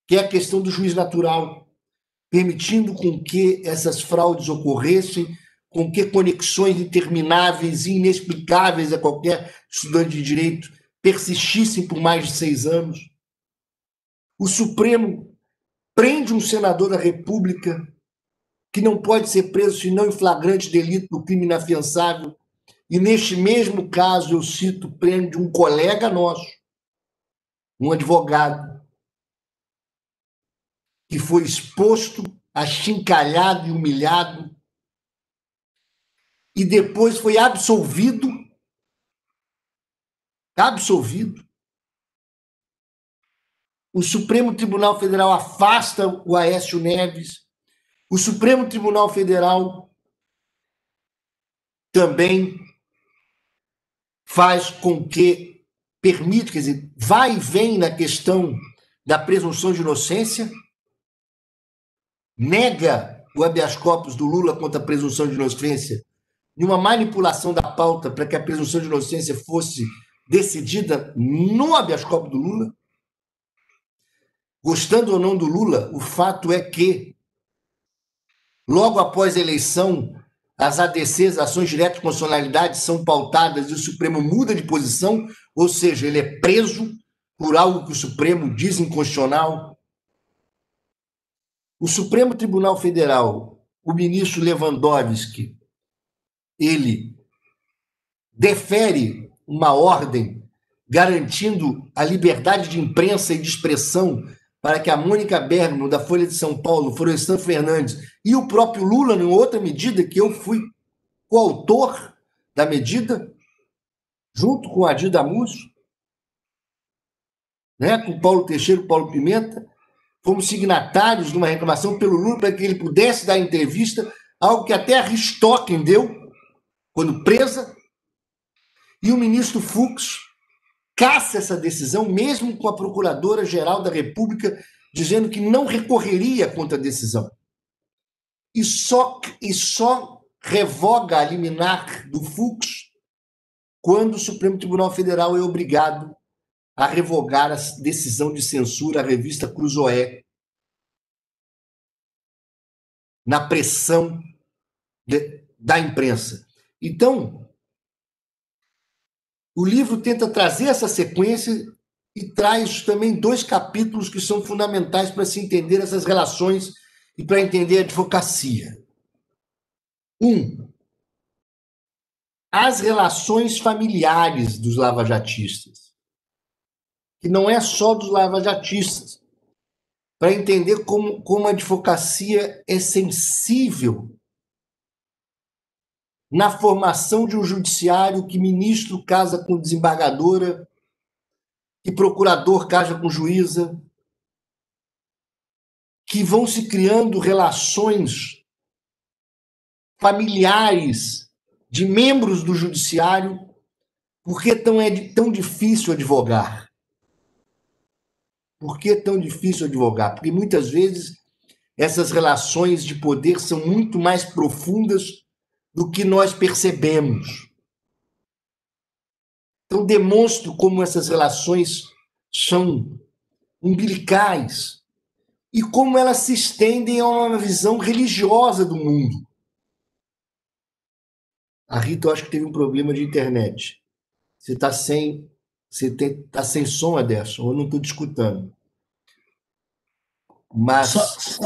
[SPEAKER 3] que é a questão do juiz natural, permitindo com que essas fraudes ocorressem, com que conexões intermináveis e inexplicáveis a qualquer estudante de direito persistissem por mais de 6 anos. O Supremo prende um senador da República que não pode ser preso senão em flagrante delito do crime inafiançável. E, neste mesmo caso, eu cito, prende um colega nosso, um advogado, que foi exposto, achincalhado e humilhado, e depois foi absolvido. Absolvido. O Supremo Tribunal Federal afasta o Aécio Neves. O Supremo Tribunal Federal também faz com que permite, quer dizer, vai e vem na questão da presunção de inocência, nega o habeas corpus do Lula contra a presunção de inocência, e uma manipulação da pauta para que a presunção de inocência fosse decidida no habeas corpus do Lula. Gostando ou não do Lula, o fato é que, logo após a eleição, as ADCs, ações diretas de constitucionalidade, são pautadas e o Supremo muda de posição, ou seja, ele é preso por algo que o Supremo diz inconstitucional. O Supremo Tribunal Federal, o ministro Lewandowski, ele defere uma ordem garantindo a liberdade de imprensa e de expressão para que a Mônica Bergamo, da Folha de São Paulo, Florestan Fernandes e o próprio Lula, em outra medida, que eu fui coautor da medida, junto com Adir Damuso, né, com Paulo Teixeira e Paulo Pimenta, fomos signatários de uma reclamação pelo Lula para que ele pudesse dar entrevista, algo que até a Richthofen deu, quando presa, e o ministro Fux caça essa decisão, mesmo com a Procuradora-Geral da República dizendo que não recorreria contra a decisão. E só revoga a liminar do Fux quando o Supremo Tribunal Federal é obrigado a revogar a decisão de censura à revista Cruzoé, na pressão da imprensa. Então, o livro tenta trazer essa sequência e traz também 2 capítulos que são fundamentais para se entender essas relações e para entender a advocacia. 1. As relações familiares dos lavajatistas, que não é só dos lavajatistas, para entender como a advocacia é sensível na formação de um judiciário que ministro casa com desembargadora, que procurador casa com juíza, que vão se criando relações familiares de membros do judiciário. Por que é tão difícil advogar? Por que é tão difícil advogar? Porque muitas vezes essas relações de poder são muito mais profundas do que nós percebemos. Então, demonstro como essas relações são umbilicais e como elas se estendem a uma visão religiosa do mundo. A Rita, eu acho que teve um problema de internet. Você está sem som, Aderson, eu não estou te escutando. Mas...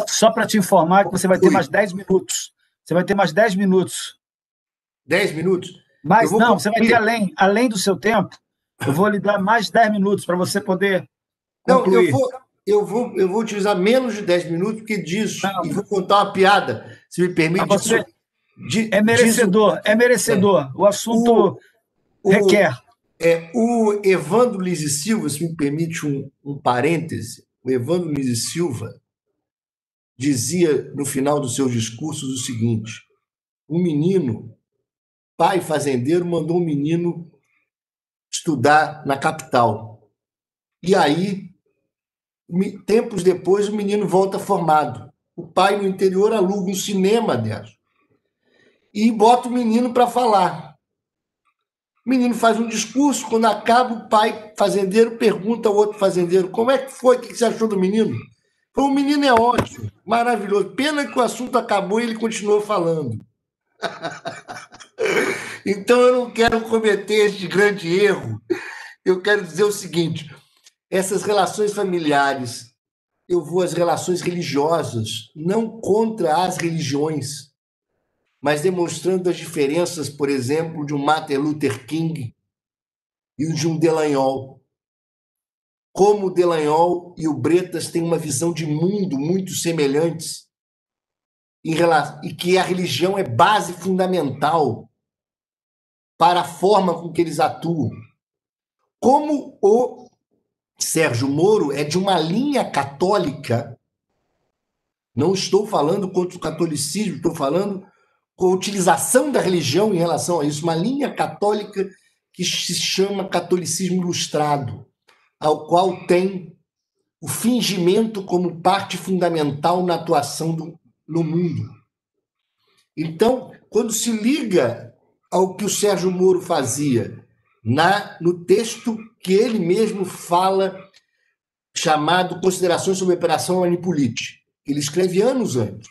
[SPEAKER 1] Só para te informar que você vai ter mais 10 minutos. Você vai ter mais 10 minutos.
[SPEAKER 3] 10 minutos?
[SPEAKER 1] Mas não, você vai ter além do seu tempo, eu vou lhe dar mais 10 minutos para você poder concluir.
[SPEAKER 3] Não, eu vou utilizar menos de 10 minutos, porque disso, e vou contar uma piada, se me permite.
[SPEAKER 1] É merecedor, é merecedor. O assunto requer.
[SPEAKER 3] O Evandro Lins e Silva, se me permite um parêntese, o Evandro Lins e Silva dizia no final dos seus discursos o seguinte: um menino, pai fazendeiro, mandou um menino estudar na capital. E aí, tempos depois, o menino volta formado. O pai, no interior, aluga um cinema dessa e bota o menino para falar. O menino faz um discurso, quando acaba, o pai fazendeiro pergunta ao outro fazendeiro: como é que foi? O que você achou do menino? O menino é ótimo, maravilhoso. Pena que o assunto acabou e ele continuou falando. Então, eu não quero cometer este grande erro. Eu quero dizer o seguinte: essas relações familiares eu vou às relações religiosas, não contra as religiões, mas demonstrando as diferenças, por exemplo, de um Martin Luther King e de um Delanhol. Como o Delanhol e o Bretas têm uma visão de mundo muito semelhantes, e que a religião é base fundamental para a forma com que eles atuam. Como o Sérgio Moro é de uma linha católica, não estou falando contra o catolicismo, estou falando com a utilização da religião em relação a isso, uma linha católica que se chama catolicismo ilustrado, ao qual tem o fingimento como parte fundamental na atuação no mundo. Então, quando se liga ao que o Sérgio Moro fazia no texto que ele mesmo fala, chamado Considerações sobre a Operação Manipulite, ele escreve anos antes,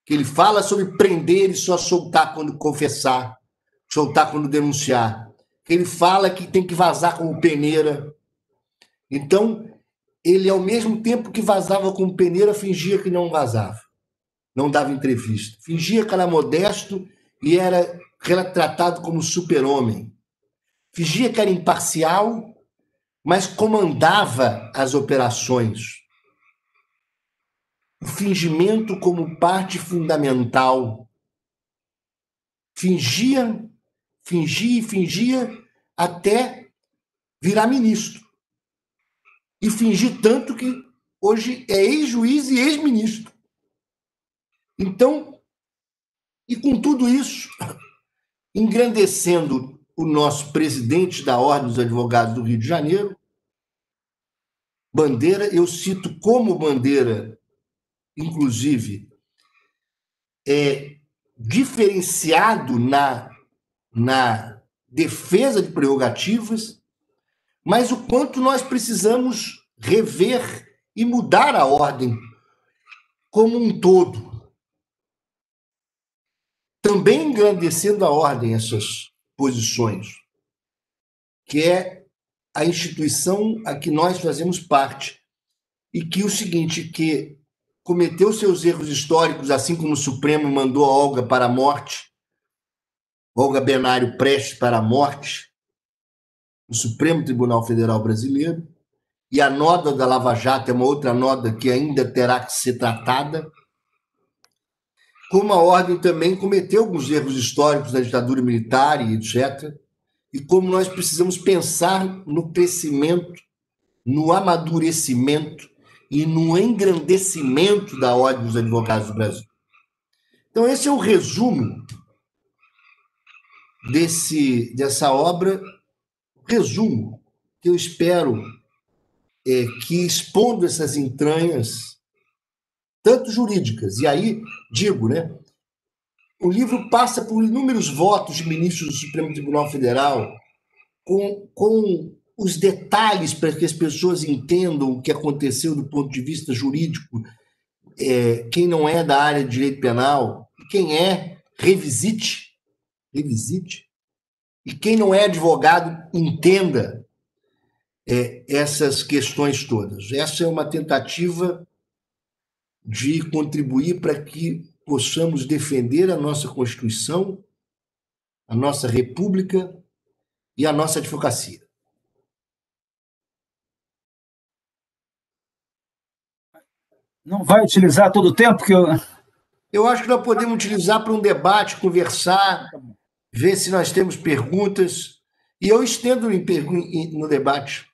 [SPEAKER 3] que ele fala sobre prender e só soltar quando confessar, soltar quando denunciar, que ele fala que tem que vazar como peneira. Então, ele, ao mesmo tempo que vazava como peneira, fingia que não vazava, não dava entrevista, fingia que era modesto e era retratado como super-homem, fingia que era imparcial, mas comandava as operações. O fingimento como parte fundamental. Fingia até virar ministro. E fingir tanto que hoje é ex-juiz e ex-ministro. Então, e com tudo isso, engrandecendo o nosso presidente da Ordem dos Advogados do Rio de Janeiro, Bandeira, eu cito como Bandeira, inclusive, diferenciado na defesa de prerrogativas, mas o quanto nós precisamos rever e mudar a ordem como um todo. Também engrandecendo a ordem essas posições, que é a instituição a que nós fazemos parte, e que o seguinte, que cometeu seus erros históricos, assim como o Supremo mandou a Olga para a morte, Olga Benário Prestes para a morte, no Supremo Tribunal Federal Brasileiro, e a noda da Lava Jato é uma outra noda que ainda terá que ser tratada, como a ordem também cometeu alguns erros históricos da ditadura militar e etc., e como nós precisamos pensar no crescimento, no amadurecimento e no engrandecimento da Ordem dos Advogados do Brasil. Então, esse é o resumo dessa obra, resumo que eu espero que, expondo essas entranhas, tanto jurídicas, e aí digo, né, o livro passa por inúmeros votos de ministros do Supremo Tribunal Federal, com os detalhes para que as pessoas entendam o que aconteceu do ponto de vista jurídico, quem não é da área de direito penal, quem é, revisite, e quem não é advogado, entenda essas questões todas. Essa é uma tentativa de contribuir para que possamos defender a nossa Constituição, a nossa República e a nossa advocacia.
[SPEAKER 1] Não vai utilizar todo o tempo que
[SPEAKER 3] eu acho que nós podemos utilizar para um debate, conversar, ver se nós temos perguntas, e eu estendo no debate.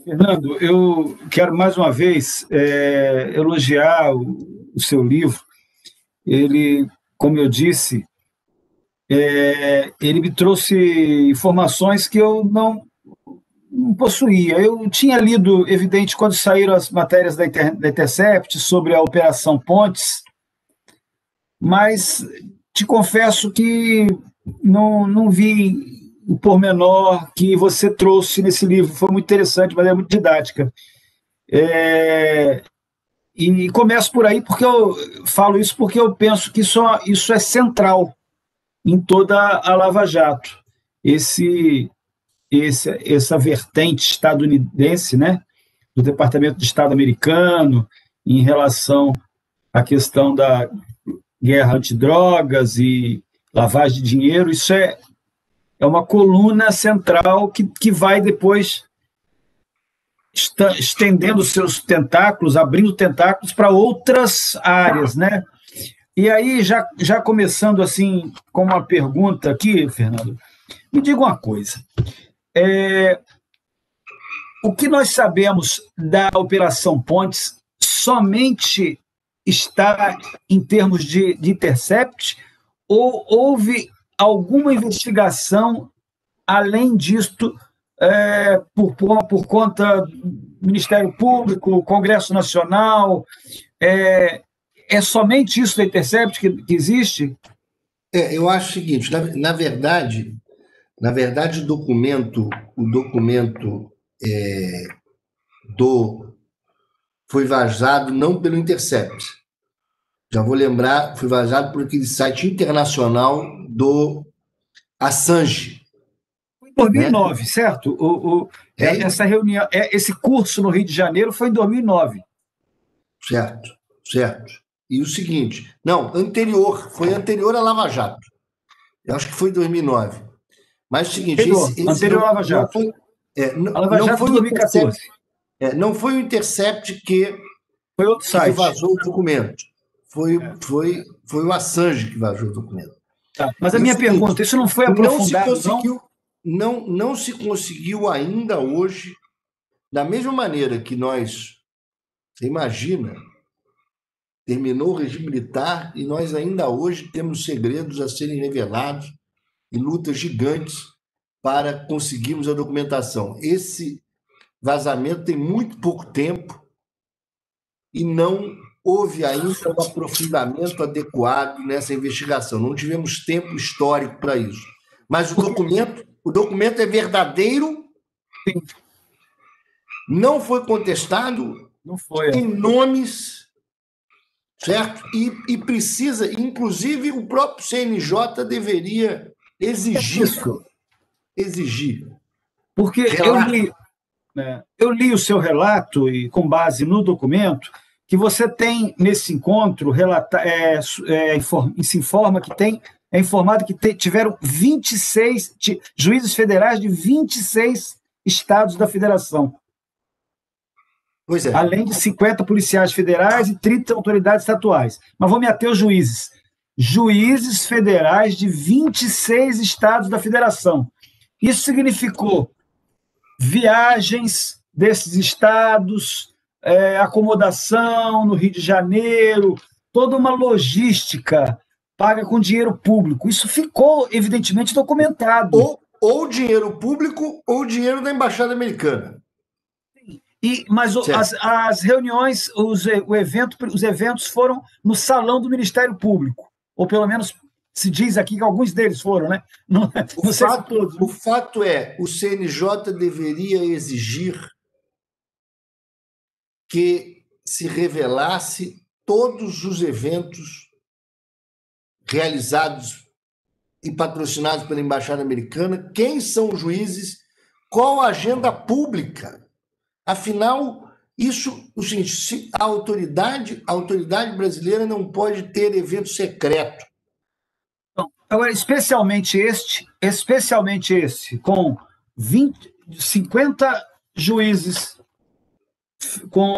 [SPEAKER 1] Fernando, eu quero mais uma vez elogiar o seu livro. Ele, como eu disse, ele me trouxe informações que eu não possuía. Eu tinha lido, evidente, quando saíram as matérias da Intercept sobre a Operação Pontes, mas te confesso que não vi o pormenor que você trouxe nesse livro. Foi muito interessante, mas é muito didática. E começo por aí, porque eu falo isso porque eu penso que isso é central em toda a Lava Jato. Essa vertente estadunidense, né, do Departamento de Estado americano em relação à questão da guerra antidrogas e lavagem de dinheiro. Isso é uma coluna central que vai depois estendendo seus tentáculos, abrindo tentáculos para outras áreas, né? E aí, já começando assim com uma pergunta aqui, Fernando, me diga uma coisa. O que nós sabemos da Operação Pontes somente está em termos de Intercept ou houve alguma investigação além disto por conta do Ministério Público, Congresso Nacional? É somente isso da Intercept que existe?
[SPEAKER 3] Eu acho o seguinte, na verdade, o documento foi vazado não pelo Intercept. Já vou lembrar, foi vazado por aquele site internacional do Assange.
[SPEAKER 1] Foi em 2009, né? Certo? Essa reunião, esse curso no Rio de Janeiro foi em 2009.
[SPEAKER 3] Certo. E o seguinte, foi anterior à Lava Jato. Eu acho que foi em 2009. Mas o seguinte...
[SPEAKER 1] Anterior à Lava Jato. A Lava Jato foi em 2014.
[SPEAKER 3] Não foi o Intercept que
[SPEAKER 1] foi outro site.
[SPEAKER 3] Vazou o documento. Foi o Assange que vazou o documento.
[SPEAKER 1] Tá. Mas a minha pergunta, isso não foi aprofundado,
[SPEAKER 3] não se conseguiu ainda hoje, da mesma maneira que você imagina, terminou o regime militar e nós ainda hoje temos segredos a serem revelados e lutas gigantes para conseguirmos a documentação. Esse vazamento tem muito pouco tempo e não houve ainda um aprofundamento adequado nessa investigação. Não tivemos tempo histórico para isso. Mas o documento é verdadeiro, não foi contestado, tem nomes, certo? E precisa, inclusive, o próprio CNJ deveria exigir.
[SPEAKER 1] Porque eu li o seu relato e, com base no documento, que você tem, nesse encontro, se informa que é informado que tiveram 26 juízes federais de 26 estados da federação.
[SPEAKER 3] Pois é.
[SPEAKER 1] Além de 50 policiais federais e 30 autoridades estatuais. Mas vou me ater aos juízes. Juízes federais de 26 estados da federação. Isso significou viagens desses estados, acomodação no Rio de Janeiro, toda uma logística paga com dinheiro público. Isso ficou, evidentemente, documentado.
[SPEAKER 3] Ou dinheiro público ou dinheiro da Embaixada Americana.
[SPEAKER 1] Mas as reuniões, os eventos foram no salão do Ministério Público, ou pelo menos se diz aqui que alguns deles foram, né? Não sei se todos.
[SPEAKER 3] O fato é, o CNJ deveria exigir que se revelasse todos os eventos realizados e patrocinados pela Embaixada Americana, quem são os juízes, qual a agenda pública. Afinal, o seguinte, a autoridade brasileira não pode ter evento secreto.
[SPEAKER 1] Agora, especialmente esse, com 50 juízes, com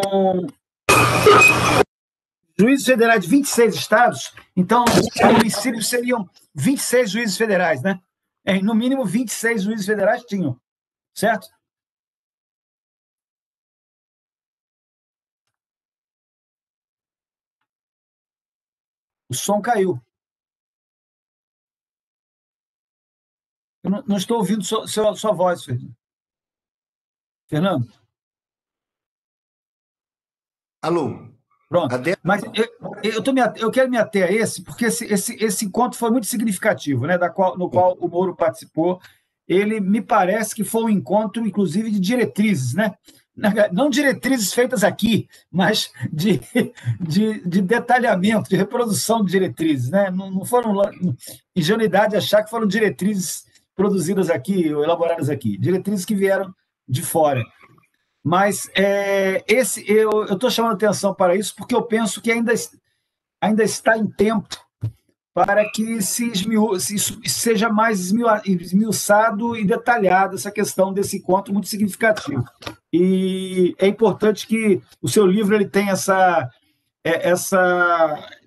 [SPEAKER 1] juízes federais de 26 estados, então, no princípio, seriam 26 juízes federais, né? No mínimo, 26 juízes federais tinham, certo? O som caiu. Eu não estou ouvindo sua voz, Fernando.
[SPEAKER 3] Alô?
[SPEAKER 1] Pronto. Mas eu quero me ater a esse, porque esse encontro foi muito significativo, né, no qual o Moro participou. Ele me parece que foi um encontro, inclusive, de diretrizes, né? Não diretrizes feitas aqui, mas de detalhamento, de reprodução de diretrizes, né? Não foram ingenuidade achar que foram diretrizes produzidas aqui, ou elaboradas aqui, diretrizes que vieram de fora. Mas eu estou chamando atenção para isso porque eu penso que ainda está em tempo para que isso seja mais esmiuçado e detalhado, essa questão desse encontro muito significativo. E é importante que o seu livro ele tenha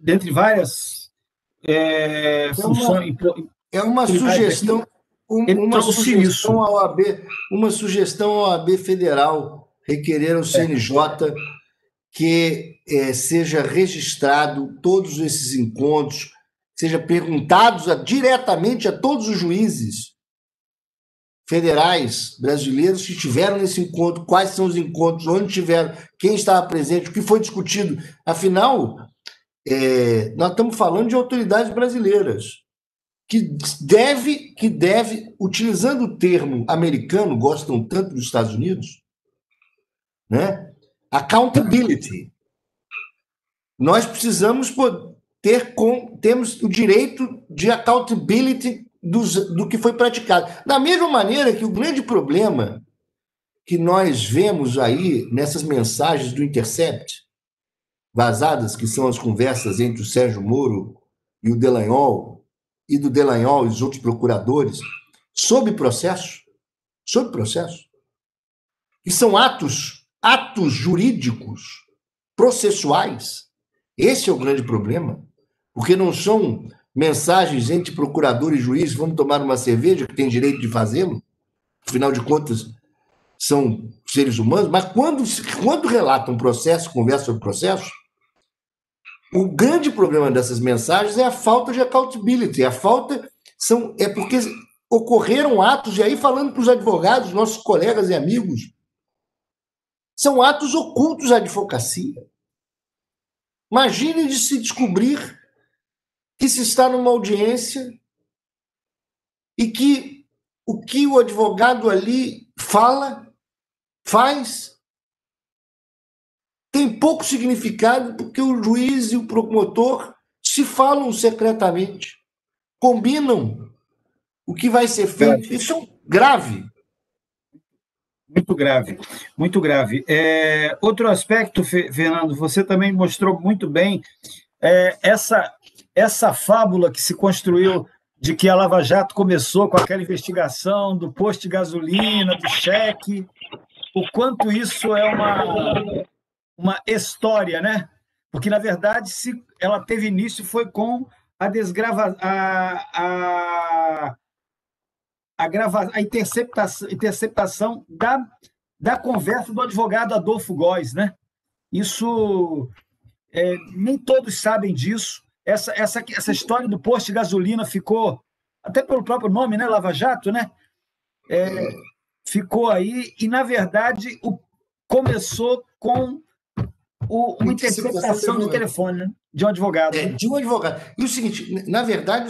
[SPEAKER 1] dentre várias funções...
[SPEAKER 3] É uma sugestão, uma sugestão à OAB Federal requerer ao CNJ que seja registrado todos esses encontros, seja perguntados diretamente a todos os juízes federais brasileiros que estiveram nesse encontro, quais são os encontros, onde tiveram, quem estava presente, o que foi discutido. Afinal, nós estamos falando de autoridades brasileiras que deve, utilizando o termo americano, gostam tanto dos Estados Unidos, né? Accountability. Nós precisamos temos o direito de accountability do que foi praticado. Da mesma maneira que o grande problema que nós vemos aí nessas mensagens do Intercept, vazadas, que são as conversas entre o Sérgio Moro e o Dallagnol, e do Dallagnol e os outros procuradores, sob processo, que são atos jurídicos, processuais. Esse é o grande problema, porque não são mensagens entre procurador e juiz, vamos tomar uma cerveja, que tem direito de fazê-lo, afinal de contas, são seres humanos, mas quando relatam processo, conversa sobre processo, o grande problema dessas mensagens é a falta de accountability, é porque ocorreram atos, e aí falando para os advogados, nossos colegas e amigos, são atos ocultos à advocacia. Imagine de se descobrir que se está numa audiência e que o que o advogado ali faz, tem pouco significado porque o juiz e o promotor se falam secretamente, combinam o que vai ser feito. Isso é grave.
[SPEAKER 1] Muito grave, muito grave. Outro aspecto, Fernando, você também mostrou muito bem essa fábula que se construiu de que a Lava Jato começou com aquela investigação do posto de gasolina, do cheque, o quanto isso é uma história, né? Porque, na verdade, se ela teve início foi com a interceptação da conversa do advogado Adolfo Góes, né? Isso, nem todos sabem disso. Essa história do posto de gasolina ficou, até pelo próprio nome, né? Lava Jato, né? Ficou aí, e, na verdade, começou com uma interceptação de telefone, né? De um advogado.
[SPEAKER 3] De um advogado. E o seguinte, na verdade,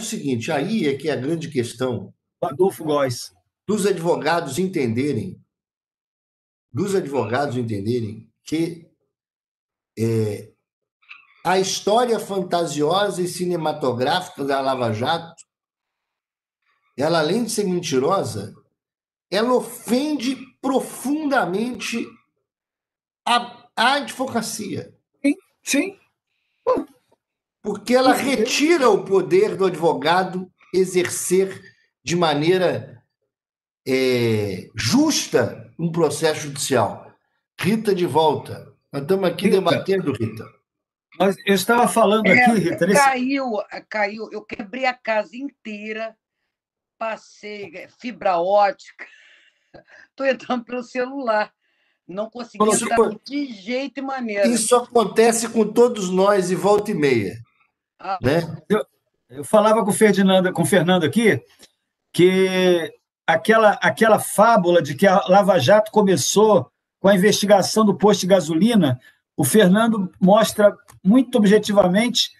[SPEAKER 3] aí é que é a grande questão.
[SPEAKER 1] Adolfo Góes.
[SPEAKER 3] Dos advogados entenderem que a história fantasiosa e cinematográfica da Lava Jato, ela, além de ser mentirosa, ela ofende profundamente a advocacia.
[SPEAKER 1] Sim.
[SPEAKER 3] Porque ela retira o poder do advogado exercer de maneira justa um processo judicial. Rita, de volta. Nós estamos aqui debatendo, Rita.
[SPEAKER 1] Eu estava falando aqui, Rita...
[SPEAKER 2] Caiu. Eu quebrei a casa inteira, passei fibra ótica, estou entrando pelo celular. Não consegui entrar de jeito e maneira.
[SPEAKER 3] Isso acontece com todos nós, e volta e meia. Né?
[SPEAKER 1] Eu falava com o Fernando aqui, que aquela fábula de que a Lava Jato começou com a investigação do posto de gasolina, o Fernando mostra muito objetivamente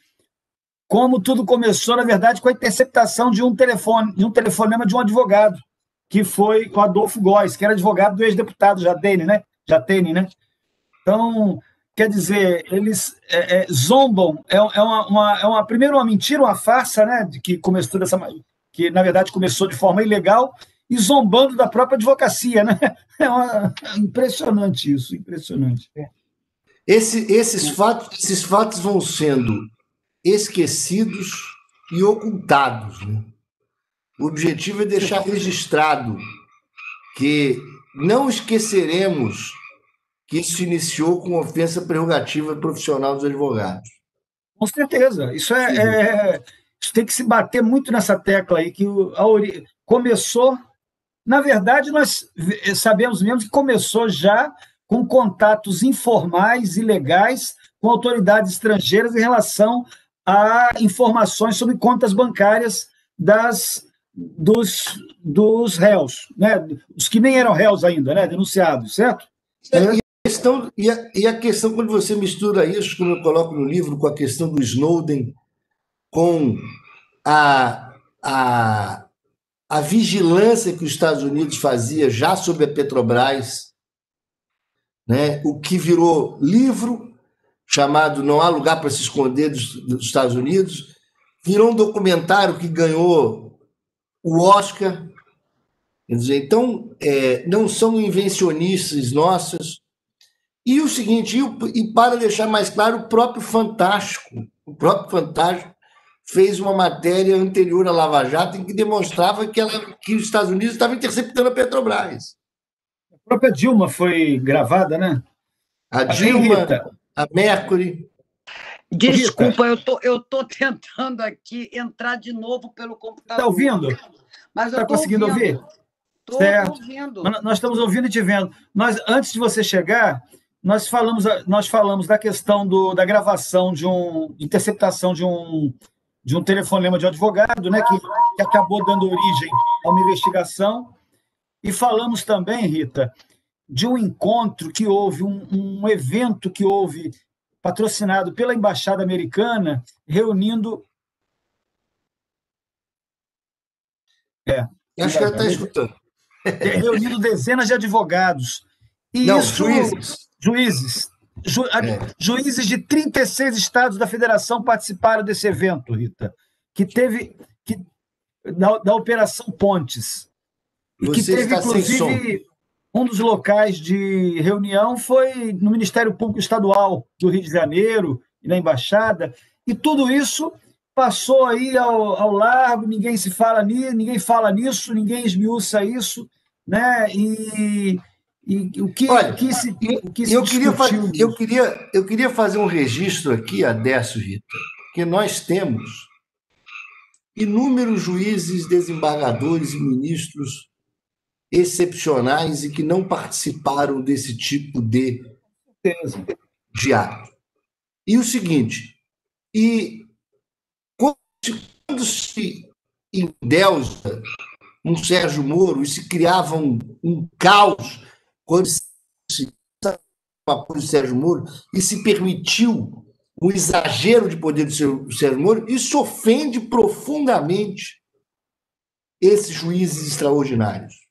[SPEAKER 1] como tudo começou, na verdade, com a interceptação de um telefonema de um advogado, que foi o Adolfo Góes, que era advogado do ex-deputado Jatene, né? Então, quer dizer, eles zombam, primeiro uma mentira, uma farsa, né? Que começou que na verdade começou de forma ilegal, e zombando da própria advocacia, né? Impressionante isso, impressionante.
[SPEAKER 3] Esses fatos vão sendo esquecidos e ocultados, né? O objetivo é deixar registrado que não esqueceremos que isso se iniciou com ofensa à prerrogativa profissional dos advogados.
[SPEAKER 1] Com certeza. Isso tem que se bater muito nessa tecla aí, que começou. Na verdade, nós sabemos mesmo que começou já com contatos informais e legais com autoridades estrangeiras em relação a informações sobre contas bancárias dos réus, né? Os que nem eram réus ainda, né? Denunciados, certo?
[SPEAKER 3] E a questão, quando você mistura isso, como eu coloco no livro, com a questão do Snowden, com a vigilância que os Estados Unidos fazia já sobre a Petrobras, né? O que virou livro, chamado Não Há Lugar para Se Esconder dos Estados Unidos, virou um documentário que ganhou o Oscar. Quer dizer, então, não são invencionistas nossas. E o seguinte, e para deixar mais claro, o próprio Fantástico fez uma matéria anterior à Lava Jato em que demonstrava que os Estados Unidos estavam interceptando a Petrobras.
[SPEAKER 1] A própria Dilma foi gravada, né?
[SPEAKER 3] A Dilma, a Mercury.
[SPEAKER 2] Desculpa, eu tô tentando aqui entrar de novo pelo computador.
[SPEAKER 1] Está ouvindo?
[SPEAKER 2] Mas eu
[SPEAKER 1] está conseguindo ouvir?
[SPEAKER 2] Estou ouvindo.
[SPEAKER 1] Nós estamos ouvindo e te vendo. Antes de você chegar, nós falamos da questão da gravação de interceptação de um telefonema de um advogado, né, que acabou dando origem a uma investigação. E falamos também, Rita, de um encontro que houve, um evento que houve, patrocinado pela Embaixada Americana, reunindo...
[SPEAKER 3] Acho que ela está escutando.
[SPEAKER 1] Reunindo dezenas de advogados. Juízes. Juízes de 36 estados da federação participaram desse evento, Rita, da Operação Pontes. E que teve, inclusive, um dos locais de reunião foi no Ministério Público Estadual do Rio de Janeiro e na Embaixada, e tudo isso passou aí ao largo, ninguém fala nisso, ninguém esmiuça isso, né?
[SPEAKER 3] Eu queria fazer um registro aqui, Adécio, Rita, que nós temos inúmeros juízes, desembargadores e ministros excepcionais e que não participaram desse tipo de ato. E o seguinte, quando se endeusa um Sérgio Moro e se criava um caos quando se apoio do Sérgio Moro e se permitiu o exagero de poder do Sérgio Moro, isso ofende profundamente esses juízes extraordinários.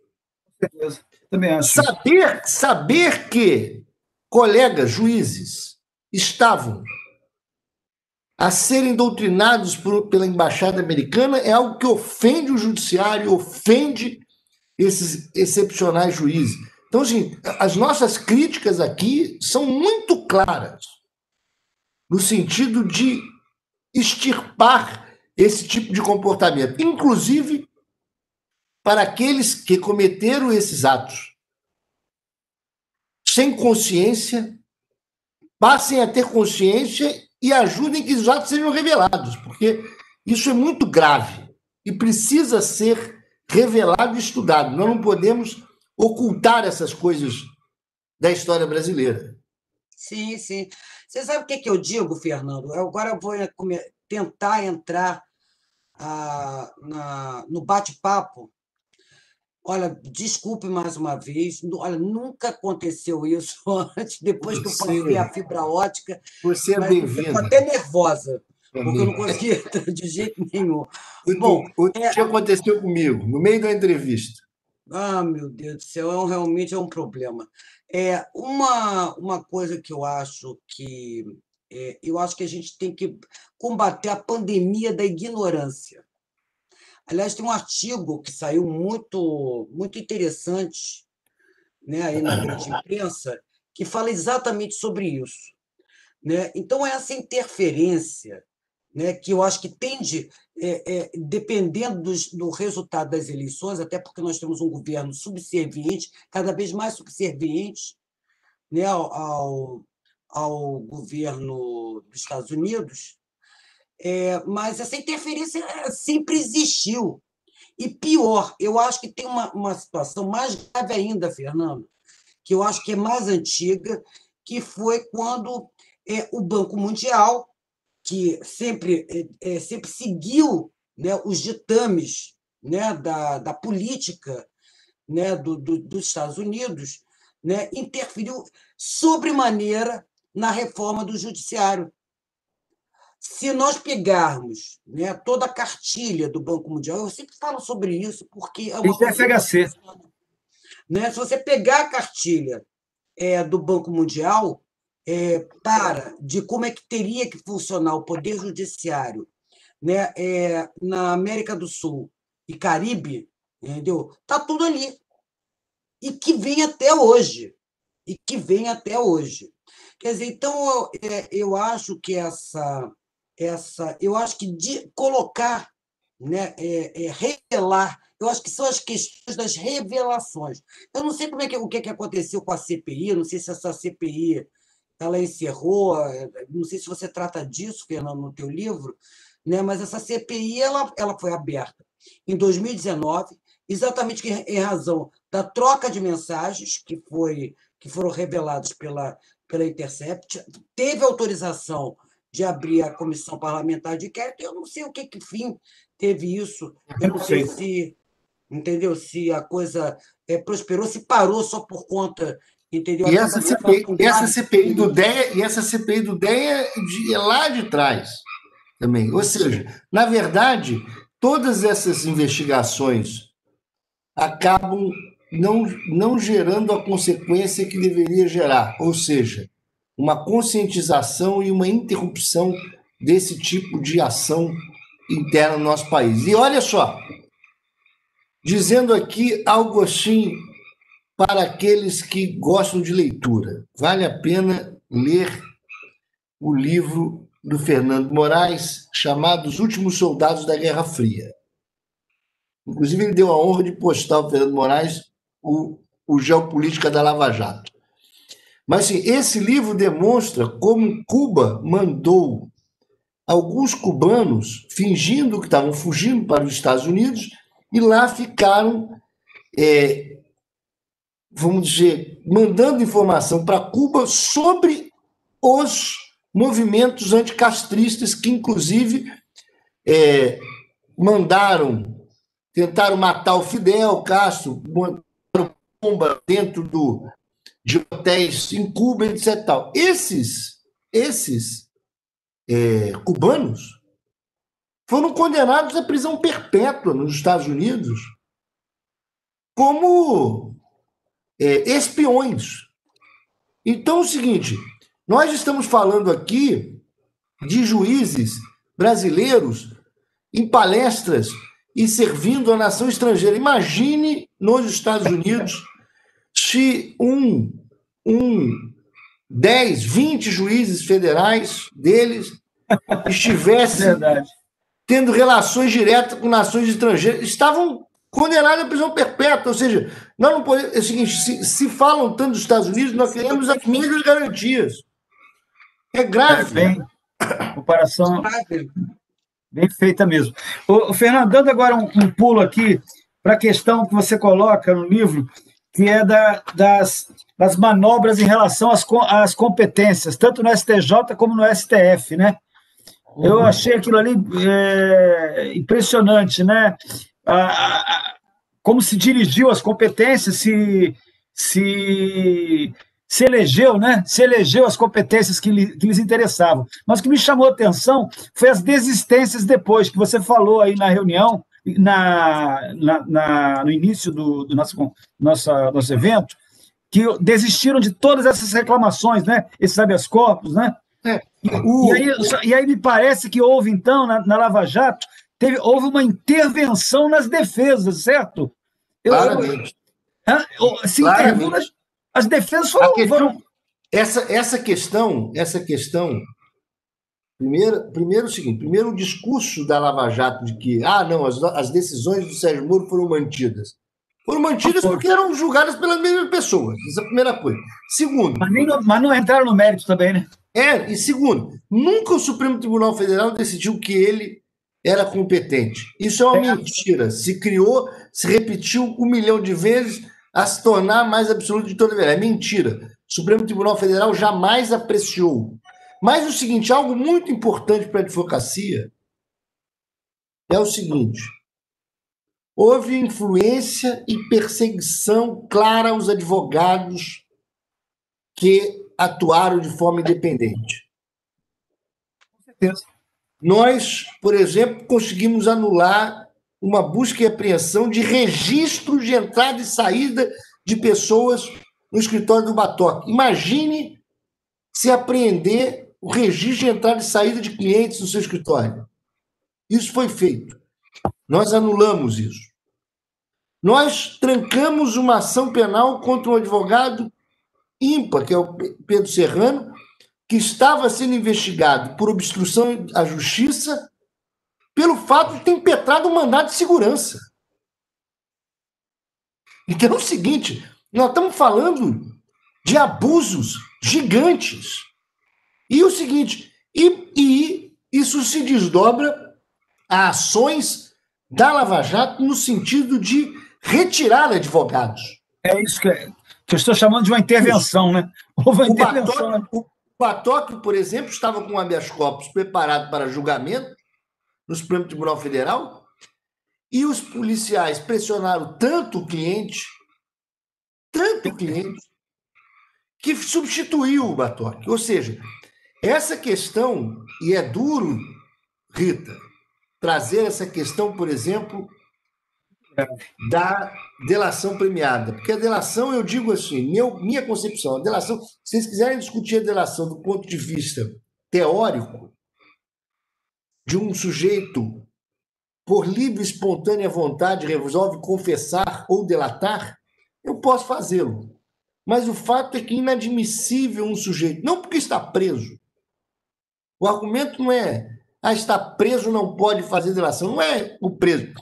[SPEAKER 1] Também acho.
[SPEAKER 3] Saber que colegas juízes estavam a serem doutrinados pela Embaixada Americana é algo que ofende o judiciário, ofende esses excepcionais juízes. Então, assim, as nossas críticas aqui são muito claras, no sentido de extirpar esse tipo de comportamento, inclusive para aqueles que cometeram esses atos sem consciência, passem a ter consciência e ajudem que os atos sejam revelados, porque isso é muito grave e precisa ser revelado e estudado. Nós não podemos ocultar essas coisas da história brasileira.
[SPEAKER 2] Sim, sim. Você sabe o que eu digo, Fernando? Agora eu vou tentar entrar no bate-papo. Olha, desculpe mais uma vez, olha, nunca aconteceu isso antes, depois que eu passei a fibra ótica.
[SPEAKER 3] Você é bem-vindo.
[SPEAKER 2] Fico até nervosa, porque eu não conseguia de jeito nenhum.
[SPEAKER 3] O que aconteceu comigo, no meio da entrevista?
[SPEAKER 2] Ah, meu Deus do céu, realmente é um problema. Uma coisa que eu acho que a gente tem que combater a pandemia da ignorância. Aliás, tem um artigo que saiu muito interessante, né, aí na grande imprensa, que fala exatamente sobre isso, né? Então, essa interferência, né, que eu acho que tende, dependendo do resultado das eleições, até porque nós temos um governo subserviente, cada vez mais subserviente, né, ao governo dos Estados Unidos, mas essa interferência sempre existiu. E pior, eu acho que tem uma situação mais grave ainda, Fernando, que eu acho que é mais antiga, que foi quando o Banco Mundial, que sempre seguiu, né, os ditames, né, da política, né, dos Estados Unidos, né, interferiu sobremaneira na reforma do judiciário. Se nós pegarmos, né, toda a cartilha do Banco Mundial, eu sempre falo sobre isso, porque é uma
[SPEAKER 1] Isso é
[SPEAKER 2] coisa que
[SPEAKER 1] FHC.
[SPEAKER 2] funciona, né? Se você pegar a cartilha do Banco Mundial, de como é que teria que funcionar o Poder Judiciário, né, na América do Sul e Caribe, entendeu? Está tudo ali. E que vem até hoje. E que vem até hoje. Quer dizer, então, eu acho que eu acho que colocar, né, revelar, eu acho que são as questões das revelações. Eu não sei o que aconteceu com a CPI, não sei se essa CPI ela encerrou, não sei se você trata disso, Fernando, no teu livro, né, mas essa CPI ela foi aberta em 2019, exatamente em razão da troca de mensagens que foram reveladas pela Intercept, teve autorização de abrir a comissão parlamentar de inquérito, eu não sei o que fim teve isso, eu não sei se, entendeu, se a coisa prosperou, se parou só por conta, entendeu?
[SPEAKER 3] E essa CPI do DEA, e essa CPI do DEA é lá de trás também. Ou seja, na verdade, todas essas investigações acabam não gerando a consequência que deveria gerar, ou seja, uma conscientização e uma interrupção desse tipo de ação interna no nosso país. E olha só, dizendo aqui algo assim para aqueles que gostam de leitura, vale a pena ler o livro do Fernando Moraes, chamado Os Últimos Soldados da Guerra Fria. Inclusive, ele deu a honra de postar o Fernando Moraes o Geopolítica da Lava Jato. Mas assim, esse livro demonstra como Cuba mandou alguns cubanos fingindo que estavam fugindo para os Estados Unidos e lá ficaram, vamos dizer, mandando informação para Cuba sobre os movimentos anticastristas que, inclusive, tentaram matar o Fidel Castro, mandaram bomba dentro de hotéis em Cuba, etc. Esses cubanos foram condenados à prisão perpétua nos Estados Unidos como espiões. Então, é o seguinte, nós estamos falando aqui de juízes brasileiros em palestras e servindo a nação estrangeira. Imagine nos Estados Unidos se 10, 20 juízes federais deles estivessem tendo relações diretas com nações estrangeiras, estavam condenados à prisão perpétua. Ou seja, nós não podemos. É o seguinte: se falam tanto dos Estados Unidos, nós queremos as mesmas garantias. É grave.
[SPEAKER 1] Comparação bem feita mesmo. O Fernando, dando agora um pulo aqui para a questão que você coloca no livro, que é das manobras em relação às competências, tanto no STJ como no STF, né? Eu achei aquilo ali impressionante, né? Como se dirigiu as competências, se elegeu, né? Se elegeu as competências que lhes interessavam. Mas o que me chamou a atenção foi as desistências depois, que você falou aí na reunião, no início do nosso evento, que desistiram de todas essas reclamações, né? Esses habeas corpus, né? E aí me parece que houve, então, na Lava Jato, houve uma intervenção nas defesas, certo?
[SPEAKER 3] Claramente.
[SPEAKER 1] Se interviu as defesas foram...
[SPEAKER 3] Essa questão, primeiro o seguinte, primeiro o discurso da Lava Jato de que não, as decisões do Sérgio Moro foram mantidas. Foram mantidas porque eram julgadas pelas mesmas pessoas. Essa é a primeira coisa. Segundo...
[SPEAKER 1] Mas não entraram no mérito também, né?
[SPEAKER 3] E segundo, nunca o Supremo Tribunal Federal decidiu que ele era competente. Isso é uma mentira. Se criou, se repetiu 1 milhão de vezes a se tornar mais absoluto de toda a verdade. É mentira. O Supremo Tribunal Federal jamais apreciou. Mas o seguinte, algo muito importante para a advocacia é o seguinte: houve influência e perseguição clara aos advogados que atuaram de forma independente.
[SPEAKER 1] Com certeza.
[SPEAKER 3] Nós, por exemplo, conseguimos anular uma busca e apreensão de registros de entrada e saída de pessoas no escritório do Batoque. Imagine se apreender o registro de entrada e saída de clientes no seu escritório. Isso foi feito. Nós anulamos isso. Nós trancamos uma ação penal contra um advogado ímpar, que é o Pedro Serrano, que estava sendo investigado por obstrução à justiça pelo fato de ter impetrado um mandado de segurança. Então é o seguinte, nós estamos falando de abusos gigantes. E o seguinte, e isso se desdobra a ações da Lava Jato no sentido de retirar advogados.
[SPEAKER 1] É isso que eu estou chamando de uma intervenção, né? Houve uma intervenção.
[SPEAKER 3] O Batoque, por exemplo, estava com um habeas corpus preparado para julgamento no Supremo Tribunal Federal e os policiais pressionaram tanto o cliente, que substituiu o Batoque. Ou seja, essa questão, e é duro, Rita, trazer essa questão, por exemplo, da delação premiada. Porque a delação, eu digo assim, minha concepção, a delação, se vocês quiserem discutir a delação do ponto de vista teórico, de um sujeito, por livre e espontânea vontade, resolve confessar ou delatar, eu posso fazê-lo. Mas o fato é que é inadmissível um sujeito, não porque está preso. O argumento não é, está preso, não pode fazer delação. Não é o preso.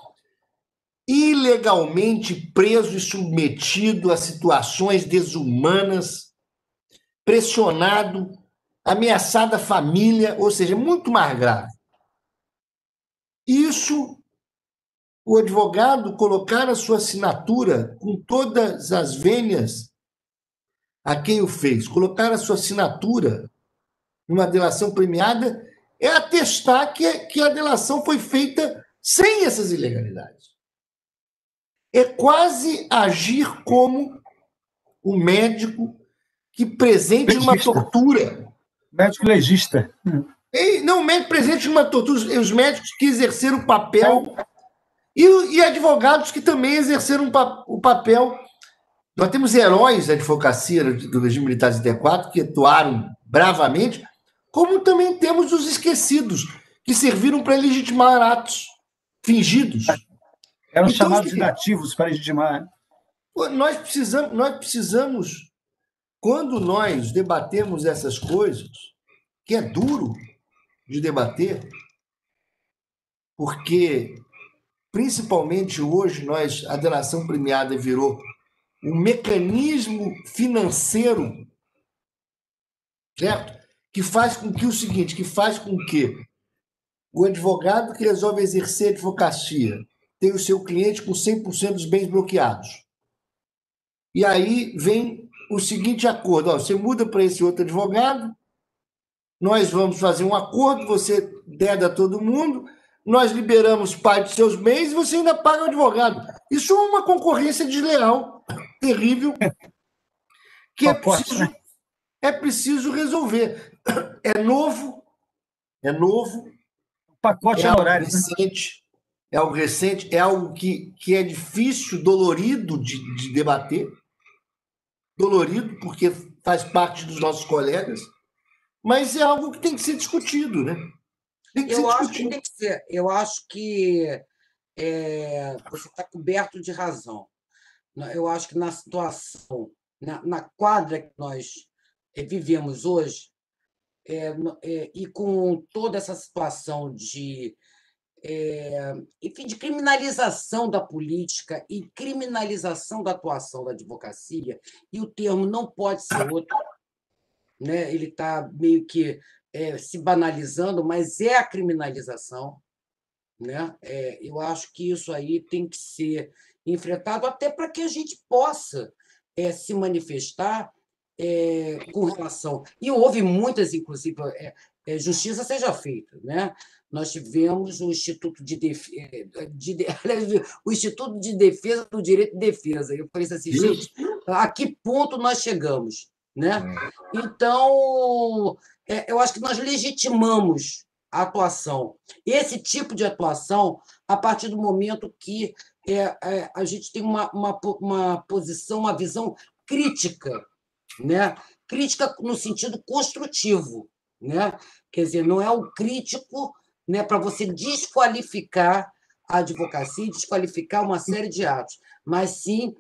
[SPEAKER 3] Ilegalmente preso e submetido a situações desumanas, pressionado, ameaçada a família, ou seja, muito mais grave. Isso, o advogado colocar a sua assinatura com todas as vênias a quem o fez, colocar a sua assinatura numa delação premiada, é atestar que a delação foi feita sem essas ilegalidades. É quase agir como o médico que presente uma tortura.
[SPEAKER 1] Médico legista.
[SPEAKER 3] Não, médico presente numa tortura. Os médicos que exerceram o papel e advogados que também exerceram o papel. Nós temos heróis da advocacia do regime militar de 74 que atuaram bravamente, como também temos os esquecidos, que serviram para legitimar atos fingidos.
[SPEAKER 1] Eram chamados de nativos para legitimar.
[SPEAKER 3] Nós precisamos, quando nós debatemos essas coisas, que é duro de debater, porque, principalmente hoje, a delação premiada virou um mecanismo financeiro, certo? Que faz com que o advogado que resolve exercer advocacia tem o seu cliente com 100% dos bens bloqueados. E aí vem o seguinte acordo: você muda para esse outro advogado, nós vamos fazer um acordo, você deda todo mundo, nós liberamos parte dos seus bens e você ainda paga o advogado. Isso é uma concorrência desleal, terrível, que é preciso resolver. É novo,
[SPEAKER 1] pacote honorário,
[SPEAKER 3] é algo recente, é algo que é difícil, dolorido de debater, dolorido porque faz parte dos nossos colegas, mas é algo que tem que ser discutido, né? Tem que
[SPEAKER 2] Eu
[SPEAKER 3] ser
[SPEAKER 2] acho que
[SPEAKER 3] discutido.
[SPEAKER 2] tem que ser. Eu acho que você está coberto de razão. Eu acho que na situação, na quadra que nós vivemos hoje, e com toda essa situação enfim, de criminalização da política e criminalização da atuação da advocacia, e o termo não pode ser outro, né? Ele está meio que se banalizando, mas é a criminalização, né? Eu acho que isso aí tem que ser enfrentado até para que a gente possa se manifestar com relação. E houve muitas, inclusive, justiça seja feita, né? Nós tivemos o Instituto o Instituto de Defesa do Direito de Defesa. Eu falei assim, gente, a que ponto nós chegamos, né? Então, eu acho que nós legitimamos a atuação. Esse tipo de atuação, a partir do momento que a gente tem uma posição, uma visão crítica, né? Crítica no sentido construtivo, né? Quer dizer, não é o crítico, né, para você desqualificar a advocacia, desqualificar uma série de atos, mas sim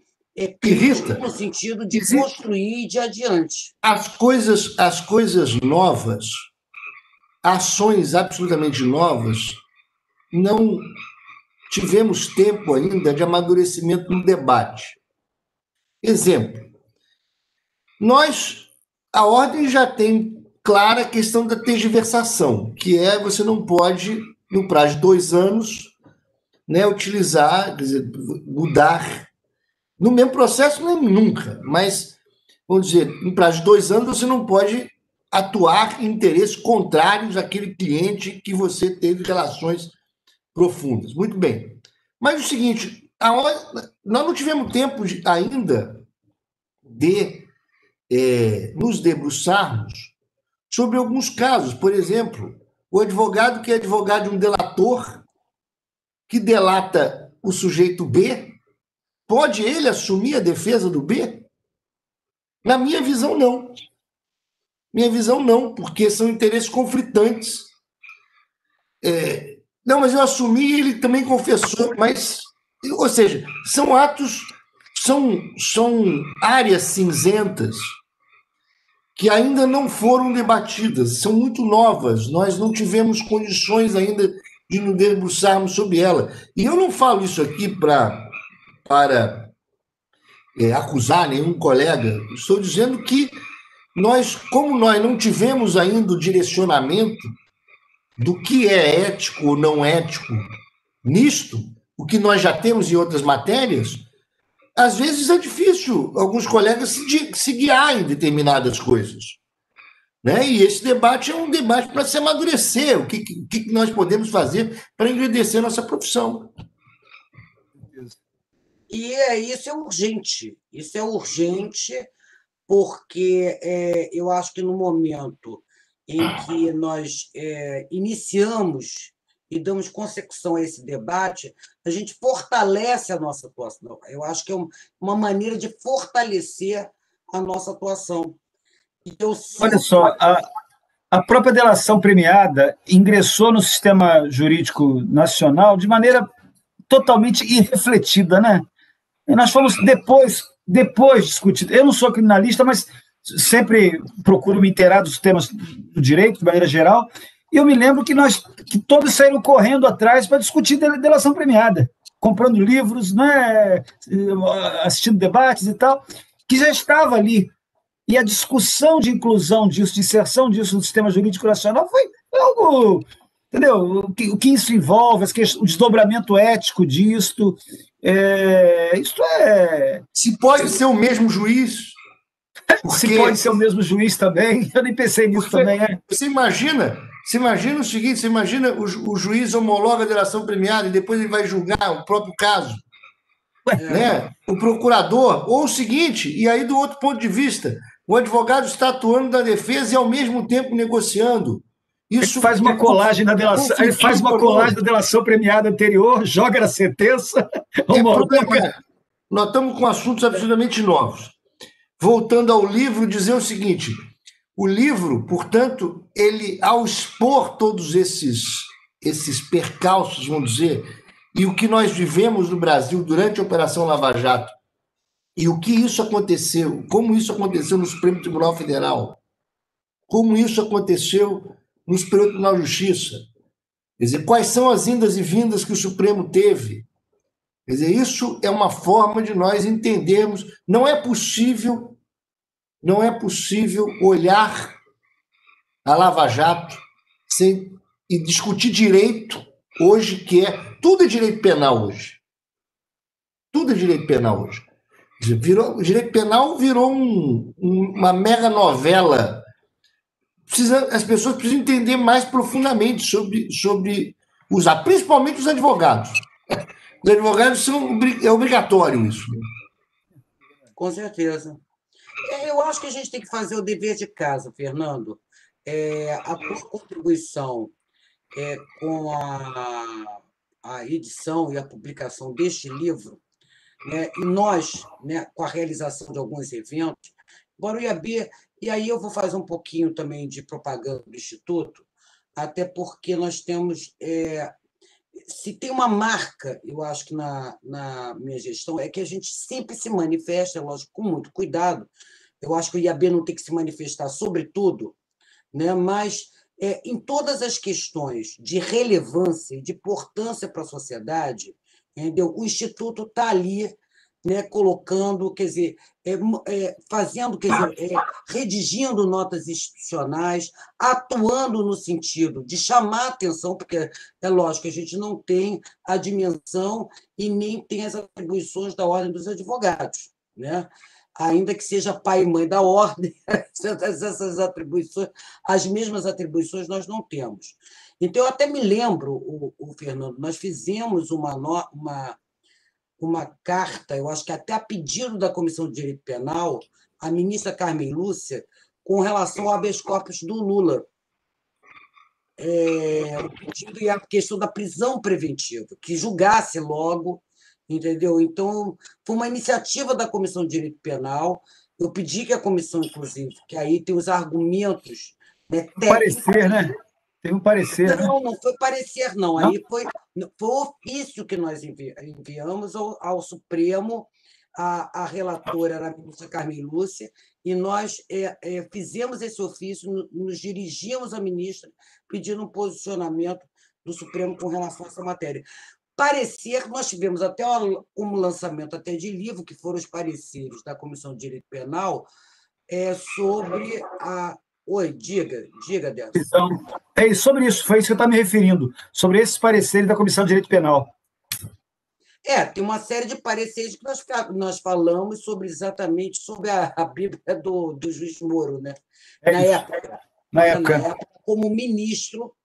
[SPEAKER 2] crítico
[SPEAKER 3] Rita,
[SPEAKER 2] no sentido de construir e de adiante.
[SPEAKER 3] As coisas novas, ações absolutamente novas, não tivemos tempo ainda de amadurecimento no debate. Exemplo, a ordem já tem clara a questão da tergiversação, que você não pode, no prazo de 2 anos, né, utilizar, quer dizer, mudar. No mesmo processo, nem nunca, mas, vamos dizer, no prazo de 2 anos, você não pode atuar em interesses contrários àquele cliente que você teve relações profundas. Muito bem. Mas o seguinte, nós não tivemos tempo ainda de nos debruçarmos sobre alguns casos. Por exemplo, o advogado que é advogado de um delator que delata o sujeito B, pode ele assumir a defesa do B? Na minha visão, não. Minha visão, não, porque são interesses conflitantes. Não, mas eu assumi e ele também confessou, mas... Ou seja, são atos, são áreas cinzentas que ainda não foram debatidas, são muito novas, nós não tivemos condições ainda de nos debruçarmos sobre ela. E eu não falo isso aqui para acusar nenhum colega, estou dizendo que como nós não tivemos ainda o direcionamento do que é ético ou não ético nisto, o que nós já temos em outras matérias, às vezes é difícil alguns colegas se guiar em determinadas coisas. Né? E esse debate é um debate para se amadurecer, o que nós podemos fazer para engrandecer a nossa profissão.
[SPEAKER 2] E isso é urgente, porque eu acho que no momento em que nós iniciamos e damos consecução a esse debate, a gente fortalece a nossa atuação. Eu acho que é uma maneira de fortalecer a nossa atuação.
[SPEAKER 1] Olha só, a própria delação premiada ingressou no sistema jurídico nacional de maneira totalmente irrefletida, né? E nós fomos depois discutir. Eu não sou criminalista, mas sempre procuro me inteirar dos temas do direito, de maneira geral, e eu me lembro que todos saíram correndo atrás para discutir delação premiada, comprando livros, né, assistindo debates e tal, que já estava ali. E a discussão de inclusão disso, de inserção disso no sistema jurídico nacional foi algo, entendeu? O que isso envolve, o desdobramento ético disto. Isto é...
[SPEAKER 3] Se pode ser o mesmo juiz...
[SPEAKER 1] Porque... Se pode ser o mesmo juiz também, eu nem pensei nisso também.
[SPEAKER 3] Você imagina o seguinte, você imagina o juiz homologa a delação premiada e depois ele vai julgar o próprio caso. Né? O procurador, ou o seguinte, e aí do outro ponto de vista, o advogado está atuando na defesa e ao mesmo tempo negociando.
[SPEAKER 1] Isso faz uma colagem da delação, ele faz uma colagem da delação premiada anterior, joga na sentença.
[SPEAKER 3] Nós estamos com assuntos absolutamente novos. Voltando ao livro, dizer o seguinte: O livro, portanto, ele, ao expor todos esses percalços, vamos dizer, e o que nós vivemos no Brasil durante a Operação Lava Jato, e o que isso aconteceu, como isso aconteceu no Supremo Tribunal Federal, como isso aconteceu no Superior Tribunal de Justiça, quer dizer, quais são as indas e vindas que o Supremo teve. Quer dizer, isso é uma forma de nós entendermos, não é possível olhar a Lava Jato e discutir direito hoje, que tudo é direito penal hoje. Tudo é direito penal hoje. O direito penal virou uma mega novela. As pessoas precisam entender mais profundamente sobre usar, principalmente os advogados. Os advogados é obrigatório isso.
[SPEAKER 2] Com certeza. Eu acho que a gente tem que fazer o dever de casa, Fernando. A tua contribuição com a edição e a publicação deste livro, né, e nós, né, com a realização de alguns eventos, agora o IAB, e aí eu vou fazer um pouquinho também de propaganda do Instituto, até porque nós temos... se tem uma marca, eu acho que na minha gestão, é que a gente sempre se manifesta, lógico, com muito cuidado. Eu acho que o IAB não tem que se manifestar sobre tudo, né? Mas em todas as questões de relevância e de importância para a sociedade, entendeu? O Instituto está ali, né, colocando, quer dizer, fazendo, quer dizer, redigindo notas institucionais, atuando no sentido de chamar a atenção, porque é lógico que a gente não tem a dimensão e nem tem as atribuições da Ordem dos Advogados, né? Ainda que seja pai e mãe da ordem, essas atribuições, as mesmas atribuições nós não temos. Então, eu até me lembro, Fernando, nós fizemos uma carta, eu acho que até a pedido da Comissão de Direito Penal, a ministra Carmen Lúcia, com relação ao habeas corpus do Lula. O pedido e a questão da prisão preventiva, que julgasse logo, entendeu? Então, foi uma iniciativa da Comissão de Direito Penal. Eu pedi que a comissão, inclusive, que aí tem os argumentos, né, técnicos.
[SPEAKER 1] Parecer, né? Tem um parecer.
[SPEAKER 2] Não foi parecer, não. Aí foi ofício que nós enviamos ao Supremo, a relatora era a ministra Carmen Lúcia, e nós fizemos esse ofício, nos dirigimos à ministra, pedindo um posicionamento do Supremo com relação a essa matéria. Parecer, nós tivemos até um lançamento até de livro, que foram os pareceres da Comissão de Direito Penal, sobre a... Oi, diga, Delcio.
[SPEAKER 1] Então, sobre isso, foi isso que eu estava me referindo, sobre esses pareceres da Comissão de Direito Penal.
[SPEAKER 2] Tem uma série de pareceres que nós falamos exatamente sobre a Bíblia do juiz Moro, né? Na época, como ministro,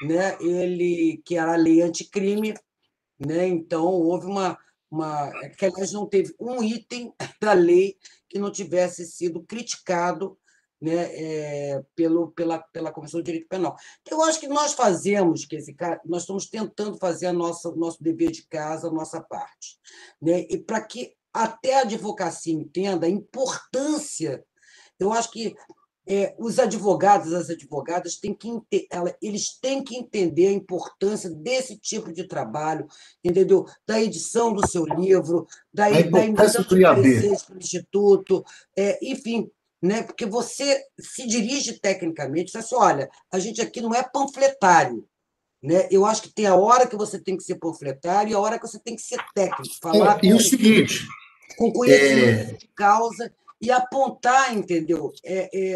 [SPEAKER 2] né? Ele, que era a lei anticrime, né? Então, houve que, aliás, não teve um item da lei que não tivesse sido criticado, né, pela Comissão de Direito Penal. Eu acho que nós nós estamos tentando fazer nosso dever de casa, a nossa parte, né? E para que até a advocacia entenda a importância, eu acho que os advogados, as advogadas, eles têm que entender a importância desse tipo de trabalho, entendeu? Da edição do seu livro, da emissão de pareceres para o Instituto, enfim, né? Porque você se dirige tecnicamente, diz assim, olha, a gente aqui não é panfletário, né? Eu acho que tem a hora que você tem que ser panfletário e a hora que você tem que ser técnico, falar
[SPEAKER 3] e o seguinte,
[SPEAKER 2] com conhecimento de causa e apontar, entendeu?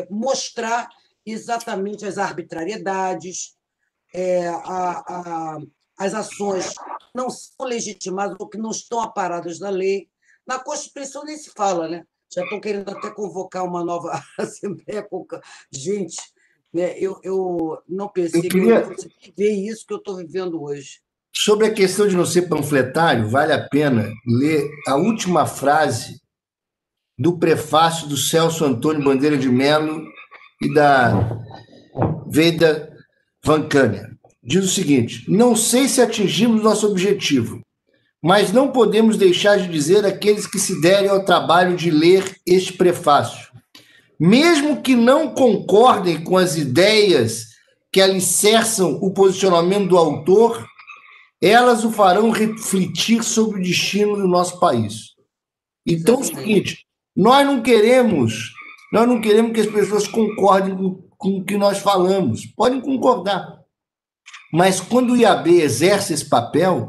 [SPEAKER 2] Mostrar exatamente as arbitrariedades, as ações não são legitimadas ou que não estão aparadas na lei. Na Constituição nem se fala, né? Já estão querendo até convocar uma nova Assembleia. Gente, né, eu não pensei que eu fosse viver isso que eu estou vivendo hoje.
[SPEAKER 3] Sobre a questão de não ser panfletário, vale a pena ler a última frase do prefácio do Celso Antônio Bandeira de Mello e da Veida Van Cânia. Diz o seguinte: não sei se atingimos nosso objetivo, mas não podemos deixar de dizer àqueles que se derem ao trabalho de ler este prefácio. mesmo que não concordem com as ideias que alicerçam o posicionamento do autor, elas o farão refletir sobre o destino do nosso país. Então, é o seguinte, nós não queremos que as pessoas concordem com o que nós falamos. Podem concordar. Mas quando o IAB exerce esse papel,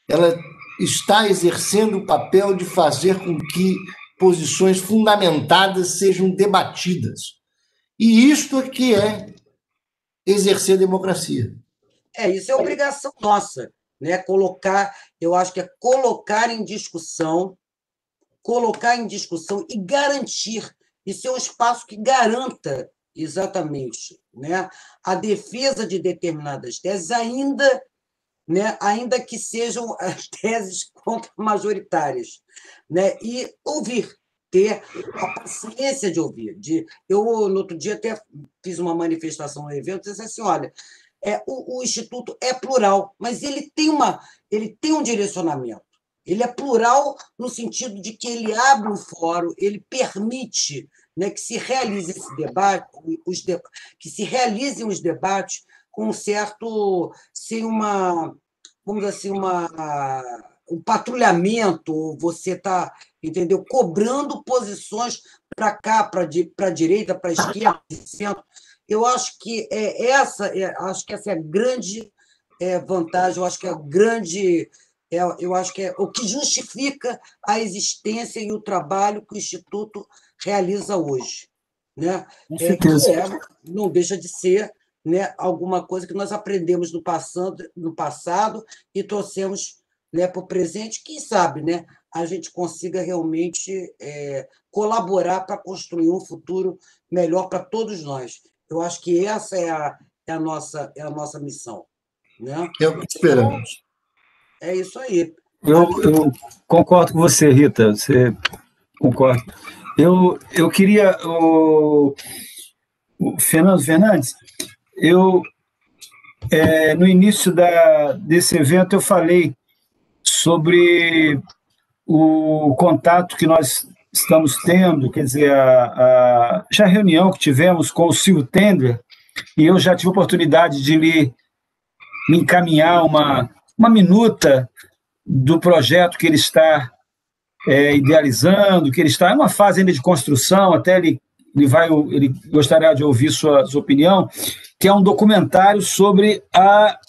[SPEAKER 3] ela está exercendo o papel de fazer com que posições fundamentadas sejam debatidas. E isto é que é exercer democracia.
[SPEAKER 2] Isso é obrigação nossa, né? Eu acho que é colocar em discussão e garantir. Isso é um espaço que garanta exatamente, né, a defesa de determinadas teses, ainda que sejam as teses contra-majoritárias, né, e ter a paciência de ouvir. Eu, no outro dia, até fiz uma manifestação no evento, disse assim, olha, o Instituto é plural, mas ele tem um direcionamento. Ele é plural no sentido de que ele abre um fórum, ele permite, né, que se realize esse debate, que se realizem os debates com sem vamos dizer assim, um patrulhamento, você está, entendeu, cobrando posições para cá, para a direita, para a esquerda, centro. Eu acho que essa é a grande vantagem, eu acho que eu acho que é o que justifica a existência e o trabalho que o Instituto realiza hoje, né?
[SPEAKER 1] Com certeza.
[SPEAKER 2] Não deixa de ser, né, alguma coisa que nós aprendemos no passado e trouxemos, né, para o presente. Quem sabe, né, a gente consiga realmente colaborar para construir um futuro melhor para todos nós. Eu acho que essa é a nossa missão, né?
[SPEAKER 3] É o que esperamos.
[SPEAKER 2] É isso aí.
[SPEAKER 1] Eu concordo com você, Rita. Você concorda? Eu queria... O Fernando Fernandes, no início desse evento, eu falei sobre o contato que nós estamos tendo, quer dizer, já a reunião que tivemos com o Silvio Tendler, e eu já tive a oportunidade de me encaminhar uma minuta do projeto que ele está idealizando, que ele está em uma fase ainda de construção, até ele gostaria de ouvir sua opinião, que é um documentário sobre a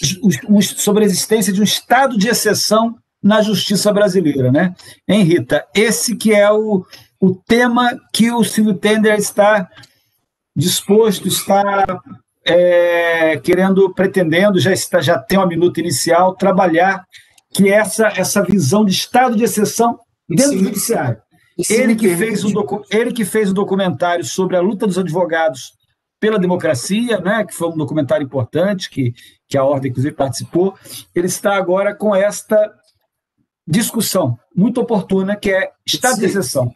[SPEAKER 1] existência de um estado de exceção na justiça brasileira, né? Hein, Rita? Esse que é o tema que o Silvio Tendler está disposto, está pretendendo, já tem uma minuta inicial, trabalhar, que é essa visão de estado de exceção dentro do judiciário. Ele que fez o documentário sobre a luta dos advogados pela democracia, né, que foi um documentário importante, que a Ordem, inclusive, participou. Ele está agora com esta discussão muito oportuna, que é estado de exceção.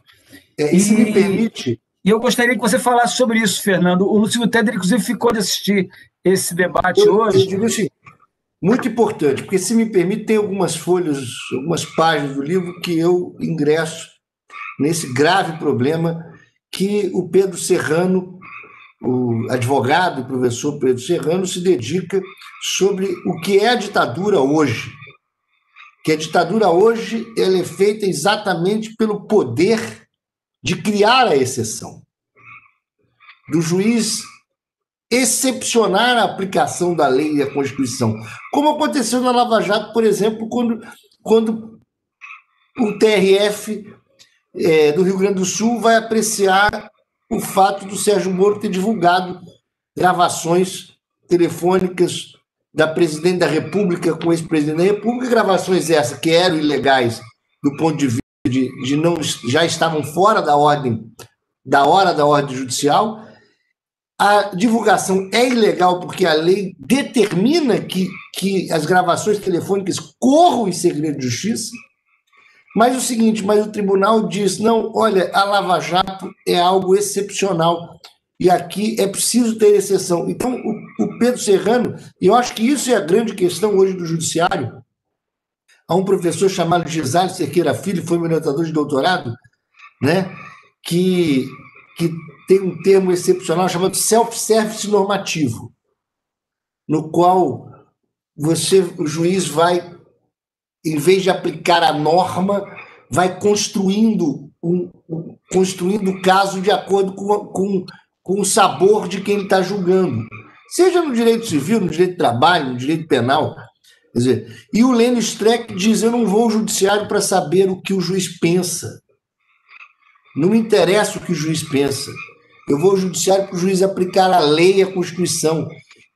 [SPEAKER 3] Se me permite...
[SPEAKER 1] E eu gostaria que você falasse sobre isso, Fernando. O Silvio Tendler, inclusive, ficou de assistir esse debate hoje.
[SPEAKER 3] Eu digo assim, muito importante, porque, se me permite, tem algumas páginas do livro que eu ingresso nesse grave problema que o Pedro Serrano, o advogado e professor Pedro Serrano, se dedica sobre o que é a ditadura hoje. Que a ditadura hoje ela é feita exatamente pelo poder de criar a exceção, do juiz excepcionar a aplicação da lei e da Constituição, como aconteceu na Lava Jato, por exemplo, quando o TRF do Rio Grande do Sul vai apreciar o fato do Sérgio Moro ter divulgado gravações telefônicas da presidente da República com o ex-presidente da República, gravações essas que eram ilegais do ponto de vista de não, já estavam fora da ordem judicial. A divulgação é ilegal porque a lei determina que as gravações telefônicas corram em segredo de justiça. Mas o tribunal diz, não, olha, a Lava Jato é algo excepcional e aqui é preciso ter exceção. Então, o Pedro Serrano, e eu acho que isso é a grande questão hoje do judiciário. Há um professor chamado Gisale Cerqueira Filho, foi meu orientador de doutorado, né, que tem um termo excepcional chamado self-service normativo, no qual o juiz vai, em vez de aplicar a norma, vai construindo o caso de acordo com o sabor de quem ele está julgando, seja no direito civil, no direito de trabalho, no direito penal. Quer dizer, e o Lênio Streck diz: eu não vou ao judiciário para saber o que o juiz pensa. Não me interessa o que o juiz pensa. Eu vou ao judiciário para o juiz aplicar a lei e a Constituição.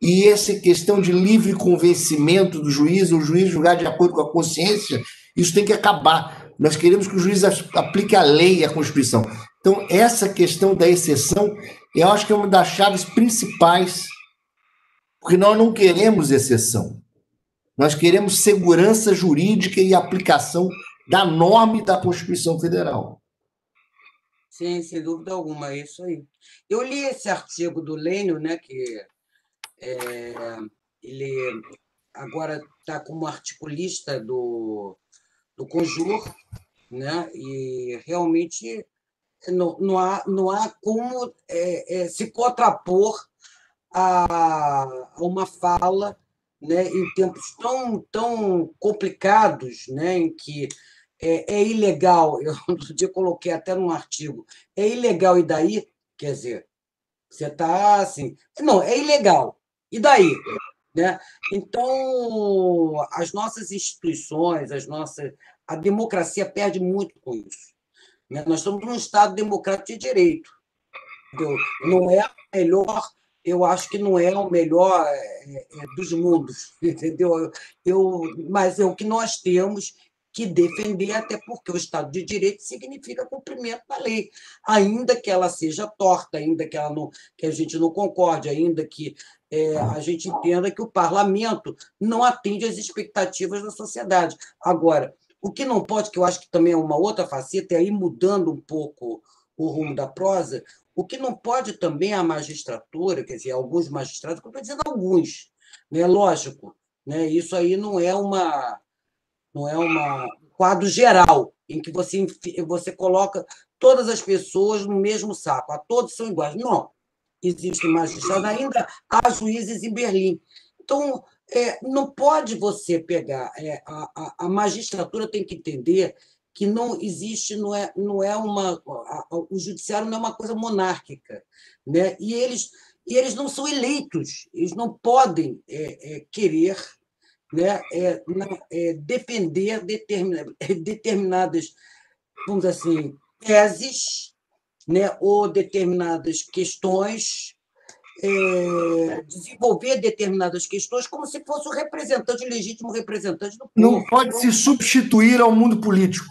[SPEAKER 3] E essa questão de livre convencimento do juiz, o juiz julgar de acordo com a consciência, isso tem que acabar. Nós queremos que o juiz aplique a lei e a Constituição. Então, essa questão da exceção, eu acho que é uma das chaves principais, porque nós não queremos exceção. Nós queremos segurança jurídica e aplicação da norma e da Constituição Federal.
[SPEAKER 2] Sim, sem dúvida alguma, é isso aí. Eu li esse artigo do Lênio, né, que ele agora está como articulista do Conjur, né, e realmente não há como se contrapor a uma fala, né, em tempos tão complicados, né, em que é ilegal, eu outro dia coloquei até num artigo, é ilegal e daí? Quer dizer, você está assim... Não, é ilegal, e daí? Né? Então, as nossas instituições, a democracia perde muito com isso. Né? Nós estamos num Estado democrático de direito. Entendeu? Não é melhor... Eu acho que não é o melhor dos mundos, entendeu? Mas é o que nós temos que defender, até porque o Estado de Direito significa cumprimento da lei, ainda que ela seja torta, ainda que a gente não concorde, ainda que a gente entenda que o parlamento não atende às expectativas da sociedade. Agora, o que não pode, que eu acho que também é uma outra faceta, é aí mudando um pouco o rumo da prosa, o que não pode também a magistratura, quer dizer, alguns magistrados, que eu estou dizendo alguns, né? Lógico, né? Isso aí não é um quadro geral, em que você coloca todas as pessoas no mesmo saco, a todos são iguais. Não. Existem magistrados, ainda há juízes em Berlim. Então, não pode você pegar... a magistratura tem que entender que não existe, não é o judiciário não é uma coisa monárquica, né? E eles não são eleitos, eles não podem querer, né, defender determinadas, vamos dizer assim, teses, né, ou determinadas questões, desenvolver determinadas questões como se fosse o legítimo representante do povo.
[SPEAKER 3] Não pode se substituir ao mundo político.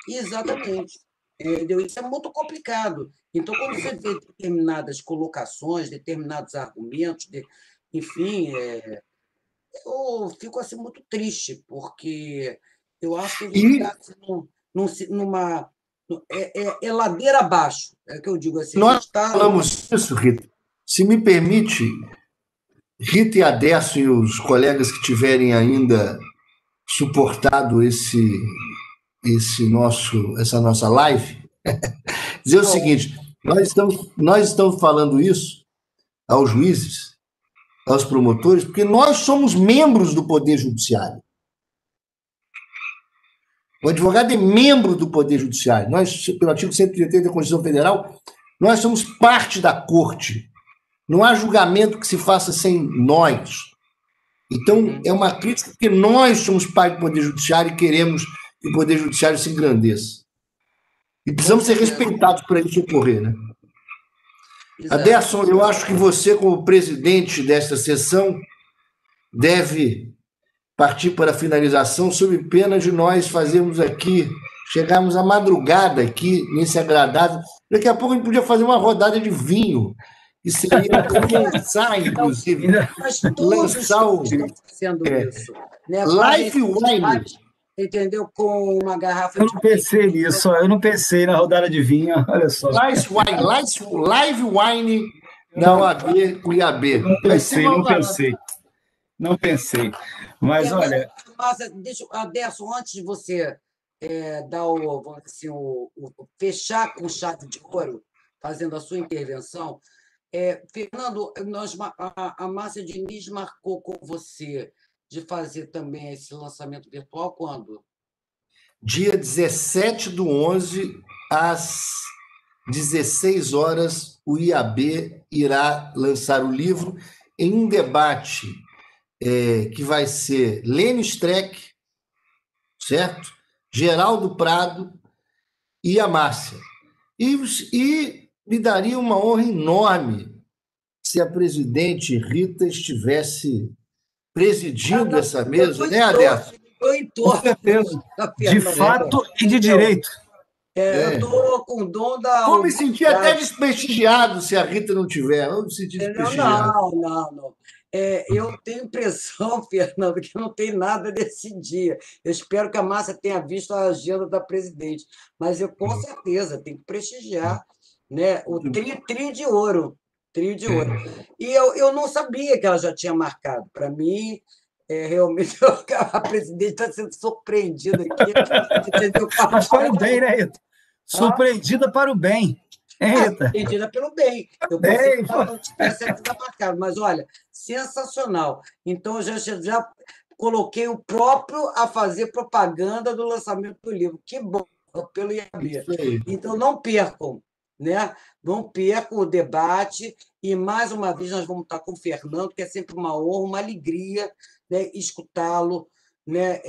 [SPEAKER 2] Exatamente. Entendeu? Isso é muito complicado. Então, quando você vê determinadas colocações, determinados argumentos, enfim, eu fico assim, muito triste, porque eu acho que a gente está numa... ladeira abaixo, é o que eu digo assim.
[SPEAKER 3] Nós falamos isso, Rita. Se me permite, Rita e Adesso e os colegas que tiverem ainda suportado essa nossa live, dizer o seguinte: nós estamos falando isso aos juízes, aos promotores, porque nós somos membros do Poder Judiciário. O advogado é membro do Poder Judiciário. Nós, pelo artigo 180 da Constituição Federal, nós somos parte da corte. Não há julgamento que se faça sem nós. Então, é uma crítica porque nós somos parte do Poder Judiciário e queremos que o Poder Judiciário se engrandeça. E precisamos ser respeitados para isso ocorrer, né? Aderson, eu acho que você, como presidente desta sessão, deve partir para a finalização, sob pena de nós fazermos aqui, chegarmos à madrugada aqui, nesse agradável. Daqui a pouco a gente podia fazer uma rodada de vinho, que seria lançar, inclusive, lançar o...
[SPEAKER 2] isso, né?
[SPEAKER 3] Live Wine.
[SPEAKER 2] Entendeu? Com uma garrafa
[SPEAKER 1] de... Eu não pensei nisso, eu não pensei na rodada de vinho, olha só.
[SPEAKER 3] Live Wine da OAB Cuiabá.
[SPEAKER 1] Não pensei. Mas, olha...
[SPEAKER 2] Deixa, Aderson, antes de você dar vamos dizer assim, fechar com chave de ouro, fazendo a sua intervenção. Fernando, a Márcia Diniz marcou com você de fazer também esse lançamento virtual quando?
[SPEAKER 3] Dia 17/11, às 16 horas, o IAB irá lançar o livro em um debate que vai ser Lênin Streck, certo? Geraldo Prado e a Márcia. E me daria uma honra enorme se a presidente Rita estivesse presidindo essa mesa, né, Adécio?
[SPEAKER 1] Com certeza. De fato e de direito.
[SPEAKER 2] Eu estou com o dom da...
[SPEAKER 3] Vou me sentir até desprestigiado se a Rita não tiver. Vou me sentir desprestigiado.
[SPEAKER 2] Não. Eu tenho impressão, Fernando, que não tem nada desse dia. Eu espero que a Márcia tenha visto a agenda da presidente. Mas eu, com certeza, tenho que prestigiar, né, o tri de ouro. Trio de ouro. E eu não sabia que ela já tinha marcado. Para mim, realmente, a presidente está sendo surpreendida aqui.
[SPEAKER 1] Mas para o bem, né, Rita? Surpreendida para o bem.
[SPEAKER 2] Surpreendida pelo bem. Eu pensei que ela não tivesse ainda marcado. Mas, olha, sensacional. Então, eu já coloquei o próprio a fazer propaganda do lançamento do livro. Que bom, pelo IAB. Então, não percam. Né? Não percam o debate e, mais uma vez, nós vamos estar com o Fernando, que é sempre uma honra, uma alegria, né, escutá-lo. Né?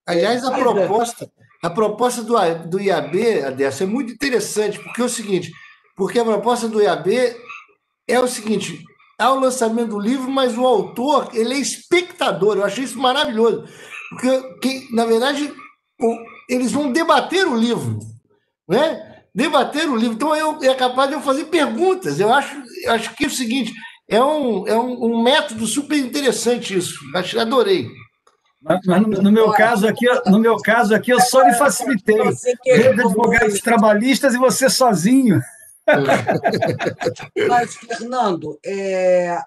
[SPEAKER 3] Aliás, a proposta do IAB, Adécio, é muito interessante, porque é o seguinte, porque a proposta do IAB é o seguinte, há o lançamento do livro, mas o autor ele é espectador, eu achei isso maravilhoso, porque na verdade, eles vão debater o livro, né? Debater o livro. Então, é capaz de eu fazer perguntas. Eu acho que é o seguinte, é um método super interessante isso. Adorei.
[SPEAKER 1] Mas no meu caso aqui, eu só lhe facilitei. Rede de advogados trabalhistas e você sozinho.
[SPEAKER 2] Mas, Fernando,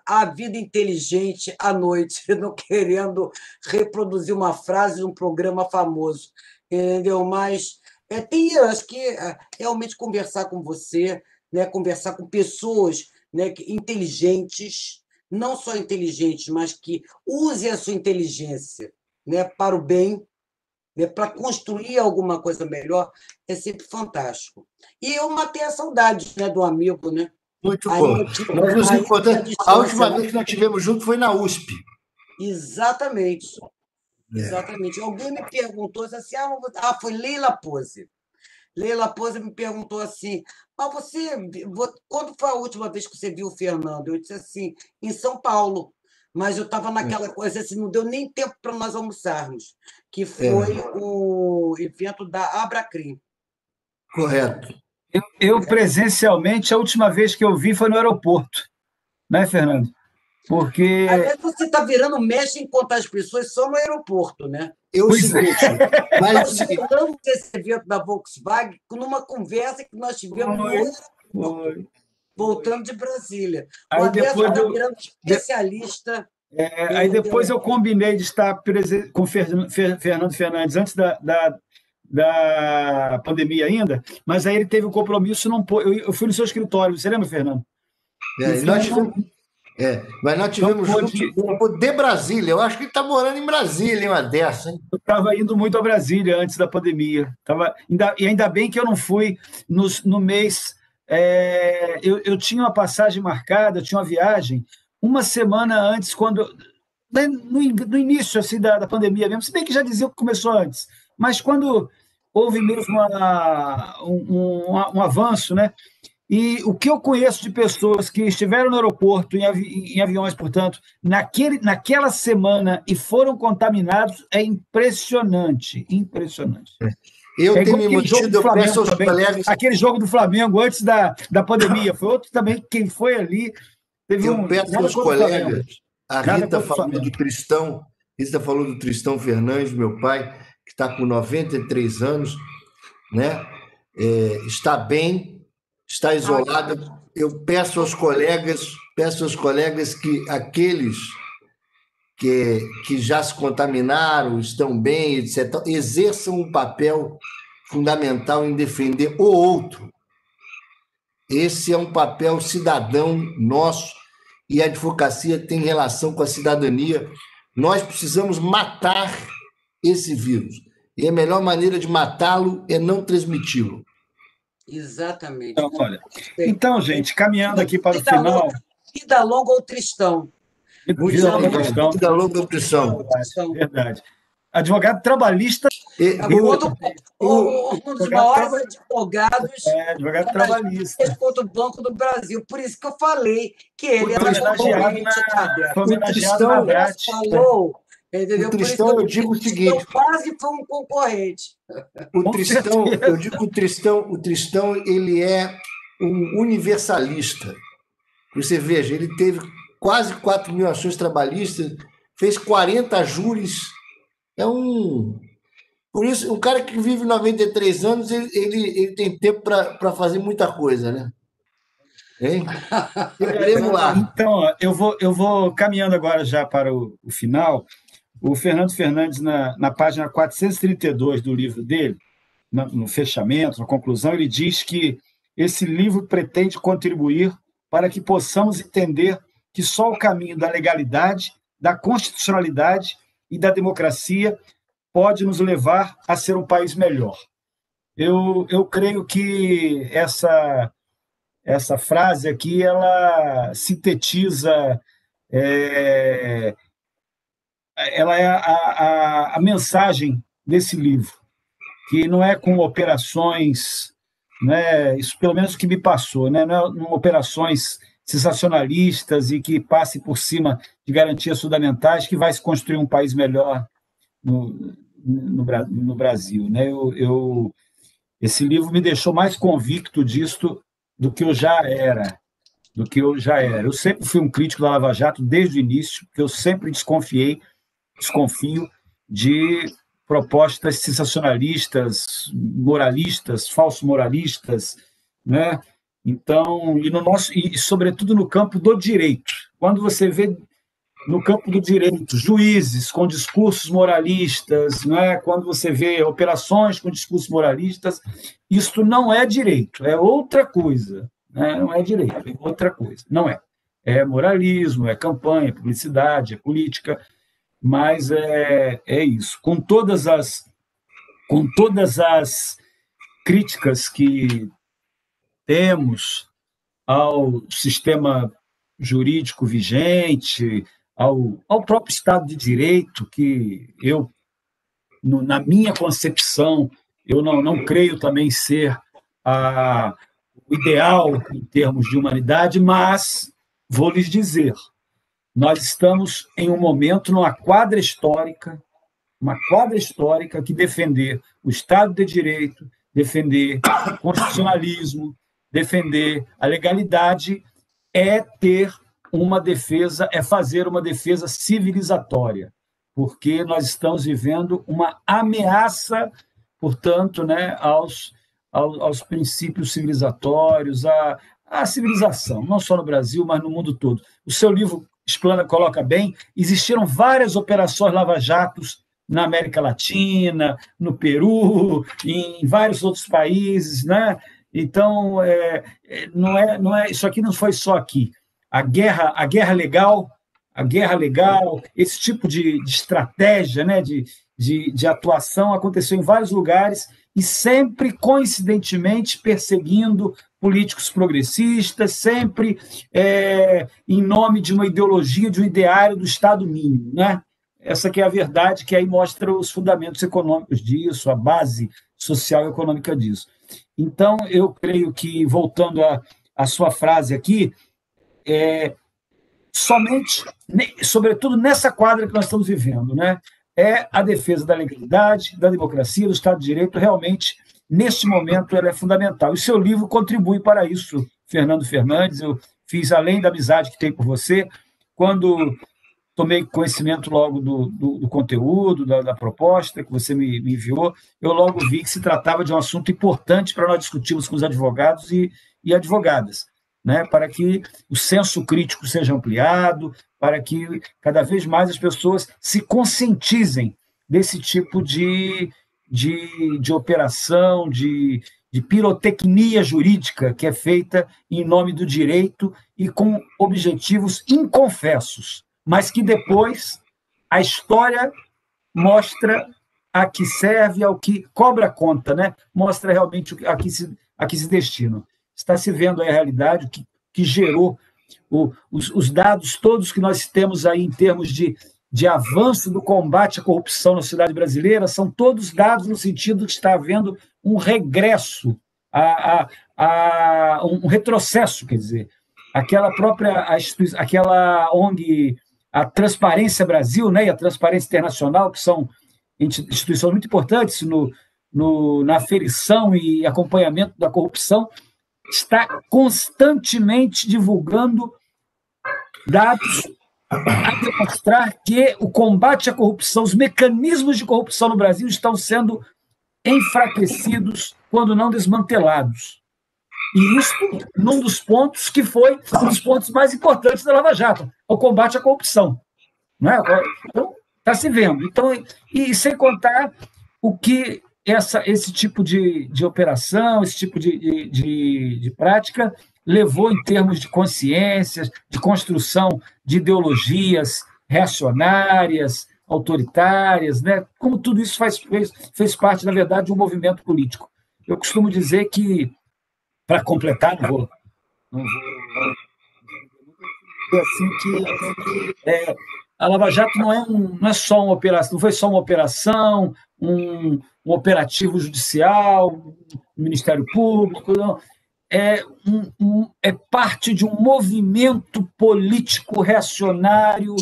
[SPEAKER 2] a vida inteligente à noite, não querendo reproduzir uma frase de um programa famoso, entendeu? Mas acho que realmente conversar com você, né, conversar com pessoas, né, inteligentes, não só inteligentes, mas que usem a sua inteligência, né, para o bem, né, para construir alguma coisa melhor, é sempre fantástico. E eu matei a saudade, né, do amigo, né?
[SPEAKER 3] Muito bom. Nós nos encontramos. A última vez que nós estivemos juntos foi na USP.
[SPEAKER 2] Exatamente. Exatamente. Alguém me perguntou assim, foi Leila Pose. Leila Pose me perguntou assim, mas quando foi a última vez que você viu o Fernando? Eu disse assim, em São Paulo, mas eu estava naquela coisa assim, não deu nem tempo para nós almoçarmos, que foi o evento da Abracrim.
[SPEAKER 3] Correto.
[SPEAKER 1] Eu presencialmente, a última vez que eu vi foi no aeroporto, né, Fernando? Porque...
[SPEAKER 2] Aliás, você está virando mestre em contar as pessoas só no aeroporto, né? Nós falamos desse evento da Volkswagen numa conversa que nós tivemos no aeroporto, voltando de Brasília. O Adécio está virando especialista.
[SPEAKER 1] Aí depois eu combinei de estar com o Fernando Fernandes antes da pandemia ainda, mas aí ele teve um compromisso, eu fui no seu escritório, você lembra, Fernando?
[SPEAKER 3] Mas nós tivemos juntos de Brasília. Eu acho que ele está morando em Brasília, uma dessa, hein?
[SPEAKER 1] Eu estava indo muito a Brasília antes da pandemia. E ainda bem que eu não fui no mês. Eu tinha uma passagem marcada, eu tinha uma viagem, uma semana antes, no início assim, da pandemia mesmo, se bem que já dizia que começou antes, mas quando houve mesmo um avanço, né? E o que eu conheço de pessoas que estiveram no aeroporto, em aviões, portanto, naquela semana e foram contaminados, é impressionante, impressionante.
[SPEAKER 3] Eu tenho me mantido, eu peço aos colegas...
[SPEAKER 1] Aquele jogo do Flamengo antes da pandemia, foi outro também, quem foi ali...
[SPEAKER 3] Eu peço aos colegas, a Rita falou do Tristão, Rita falou do Tristão Fernandes, meu pai, que está com 93 anos, né? Está bem, está isolada. Eu peço aos colegas que aqueles que já se contaminaram, estão bem, etc., exerçam um papel fundamental em defender o outro. Esse é um papel cidadão nosso e a advocacia tem relação com a cidadania. Nós precisamos matar esse vírus. E a melhor maneira de matá-lo é não transmiti-lo.
[SPEAKER 2] Exatamente.
[SPEAKER 1] Então, olha, então, gente, caminhando aqui para o final...
[SPEAKER 2] Vida longa ou Tristão.
[SPEAKER 1] Vida longa ou Tristão.
[SPEAKER 3] Vida longa ou Tristão.
[SPEAKER 1] Verdade. Advogado trabalhista...
[SPEAKER 2] Um dos maiores advogados...
[SPEAKER 1] advogado trabalhista.
[SPEAKER 2] Contra o Banco do Brasil. Por isso que eu falei que ele era
[SPEAKER 1] homenageado na Brate.
[SPEAKER 2] Falou... Entendeu?
[SPEAKER 3] O Tristão, eu digo o seguinte...
[SPEAKER 2] quase foi um concorrente.
[SPEAKER 3] O Tristão, eu digo que o Tristão, ele é um universalista. Você veja, ele teve quase 4 mil ações trabalhistas, fez 40 júris. Por isso, o cara que vive 93 anos, ele tem tempo para fazer muita coisa, né? Hein? Chegaremos lá.
[SPEAKER 1] Então, eu vou caminhando agora já para o final. O Fernando Fernandes, na página 432 do livro dele, no fechamento, na conclusão, ele diz que esse livro pretende contribuir para que possamos entender que só o caminho da legalidade, da constitucionalidade e da democracia pode nos levar a ser um país melhor. Eu creio que essa frase aqui ela sintetiza... ela é a mensagem desse livro, que não é com operações, né, isso pelo menos o que me passou, né, não é operações sensacionalistas e que passe por cima de garantias fundamentais que vai se construir um país melhor no Brasil. Né? Esse livro me deixou mais convicto disto do que eu já era. Eu sempre fui um crítico da Lava Jato desde o início, porque eu sempre desconfio de propostas sensacionalistas, moralistas, falso-moralistas, né? Então, e sobretudo no campo do direito. Quando você vê no campo do direito juízes com discursos moralistas, né? Quando você vê operações com discursos moralistas, isto não é direito, é outra coisa, né? Não é direito, é outra coisa, não é. É moralismo, é campanha, é publicidade, é política. Mas é isso. Com todas as críticas que temos ao sistema jurídico vigente, ao próprio Estado de Direito, que na minha concepção, eu não creio também ser o ideal em termos de humanidade, mas vou lhes dizer, nós estamos em um momento, numa quadra histórica que defender o Estado de Direito, defender o constitucionalismo, defender a legalidade é ter uma defesa, é fazer uma defesa civilizatória, porque nós estamos vivendo uma ameaça, portanto, né, aos princípios civilizatórios, à civilização, não só no Brasil, mas no mundo todo. O seu livro coloca bem, existiram várias operações lava-jatos na América Latina, no Peru, em vários outros países, né? Então, isso aqui não foi só aqui. A guerra legal, esse tipo de estratégia, né, de atuação aconteceu em vários lugares e sempre, coincidentemente, perseguindo políticos progressistas, sempre em nome de uma ideologia, de um ideário do Estado mínimo, né? Essa que é a verdade, que aí mostra os fundamentos econômicos disso, a base social e econômica disso. Então, eu creio que, voltando à sua frase aqui, sobretudo nessa quadra que nós estamos vivendo, né? É a defesa da legalidade, da democracia, do Estado de Direito, realmente, neste momento, ela é fundamental. E seu livro contribui para isso, Fernando Fernandes. Eu fiz, além da amizade que tem por você, quando tomei conhecimento logo do conteúdo, da proposta que você me enviou, eu logo vi que se tratava de um assunto importante para nós discutirmos com os advogados e advogadas. né, para que o senso crítico seja ampliado, para que cada vez mais as pessoas se conscientizem desse tipo de operação, de pirotecnia jurídica que é feita em nome do direito e com objetivos inconfessos, mas que depois a história mostra a que serve, ao que cobra conta, né? Mostra realmente a que se destina. Está se vendo aí a realidade, o que gerou os dados todos que nós temos aí em termos de avanço do combate à corrupção na sociedade brasileira, são todos dados no sentido que está havendo um regresso, um retrocesso, quer dizer, aquela ONG, a Transparência Brasil, né, e a Transparência Internacional, que são instituições muito importantes na aferição e acompanhamento da corrupção, está constantemente divulgando dados a demonstrar que o combate à corrupção, os mecanismos de corrupção no Brasil estão sendo enfraquecidos, quando não desmantelados. E isso num dos pontos que foi um dos pontos mais importantes da Lava Jato, o combate à corrupção. Não é? Então, está se vendo. Então, e sem contar o que esse tipo de operação, esse tipo de prática levou em termos de consciências, de construção de ideologias reacionárias, autoritárias, né? Como tudo isso fez parte, na verdade, de um movimento político. Eu costumo dizer que, para completar, não vou assim que a Lava Jato não é só uma operação, não foi só uma operação, um operativo judicial, um Ministério Público, não. É parte de um movimento político reacionário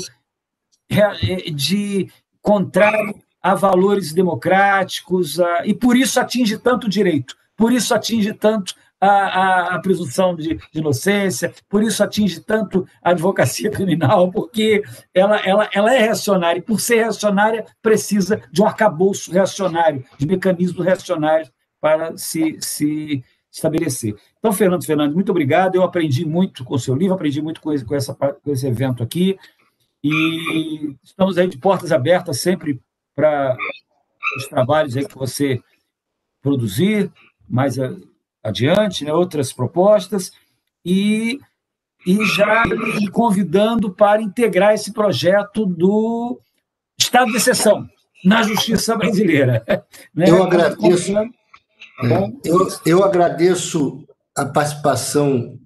[SPEAKER 1] contrário a valores democráticos, e por isso atinge tanto o direito, por isso atinge tanto a presunção de inocência, por isso atinge tanto a advocacia criminal, porque ela é reacionária, e por ser reacionária precisa de um arcabouço reacionário, de mecanismos reacionários para se estabelecer. Então, Fernando, muito obrigado. Eu aprendi muito com o seu livro, aprendi muito com esse evento aqui, e estamos aí de portas abertas sempre para os trabalhos aí que você produzir mais adiante, né, outras propostas, e já me convidando para integrar esse projeto do Estado de Exceção na Justiça Brasileira. Né?
[SPEAKER 3] Eu agradeço. Eu agradeço a participação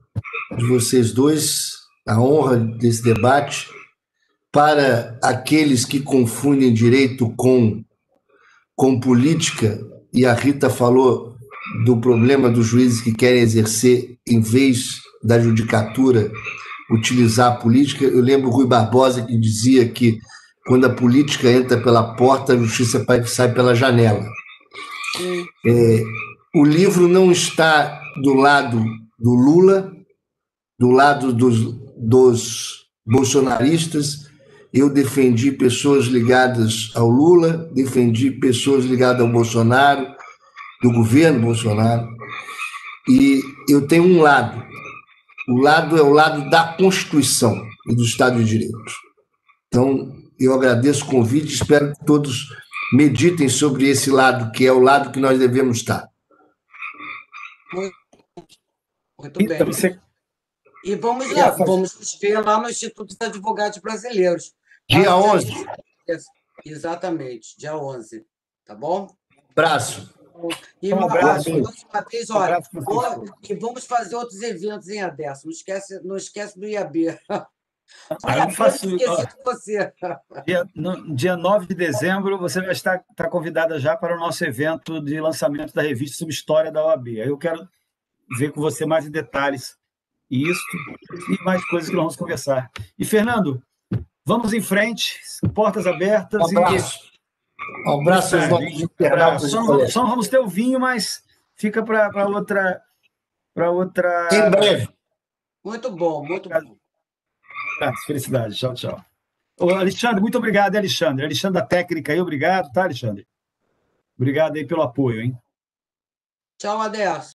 [SPEAKER 3] de vocês dois, a honra desse debate. Para aqueles que confundem direito com política, e a Rita falou do problema dos juízes que querem exercer, em vez da judicatura, utilizar a política. Eu lembro o Rui Barbosa, que dizia que quando a política entra pela porta, a justiça sai pela janela. O livro não está do lado do Lula, do lado dos bolsonaristas. Eu defendi pessoas ligadas ao Lula, defendi pessoas ligadas ao Bolsonaro, do governo Bolsonaro, e eu tenho um lado. O lado é o lado da Constituição e do Estado de Direito. Então, eu agradeço o convite e espero que todos meditem sobre esse lado, que é o lado que nós devemos estar.
[SPEAKER 2] Muito bem. E vamos lá, vamos nos ver lá no Instituto dos Advogados Brasileiros.
[SPEAKER 3] Dia 11.
[SPEAKER 2] Exatamente, dia 11. Tá bom?
[SPEAKER 3] Abraço.
[SPEAKER 2] E um abraço. Uma vez, olha, e vamos fazer outros eventos, hein, Aderson? Não esquece do IAB.
[SPEAKER 1] Eu faço,
[SPEAKER 2] você.
[SPEAKER 1] Dia 9 de dezembro, você vai estar convidada já para o nosso evento de lançamento da revista sobre história da OAB. Aí eu quero ver com você mais em detalhes isso e mais coisas que nós vamos conversar. E, Fernando, vamos em frente, portas abertas.
[SPEAKER 3] Um abraço. Um abraço aos nossos internautas.
[SPEAKER 1] Só não vamos ter o vinho, mas fica para outra...
[SPEAKER 3] Em breve.
[SPEAKER 2] Muito bom, muito bom.
[SPEAKER 1] Felicidade. Tchau, tchau. Ô, Alexandre, muito obrigado, Alexandre. Alexandre da técnica aí, obrigado, tá, Alexandre? Obrigado aí pelo apoio, hein?
[SPEAKER 2] Tchau, Aderson.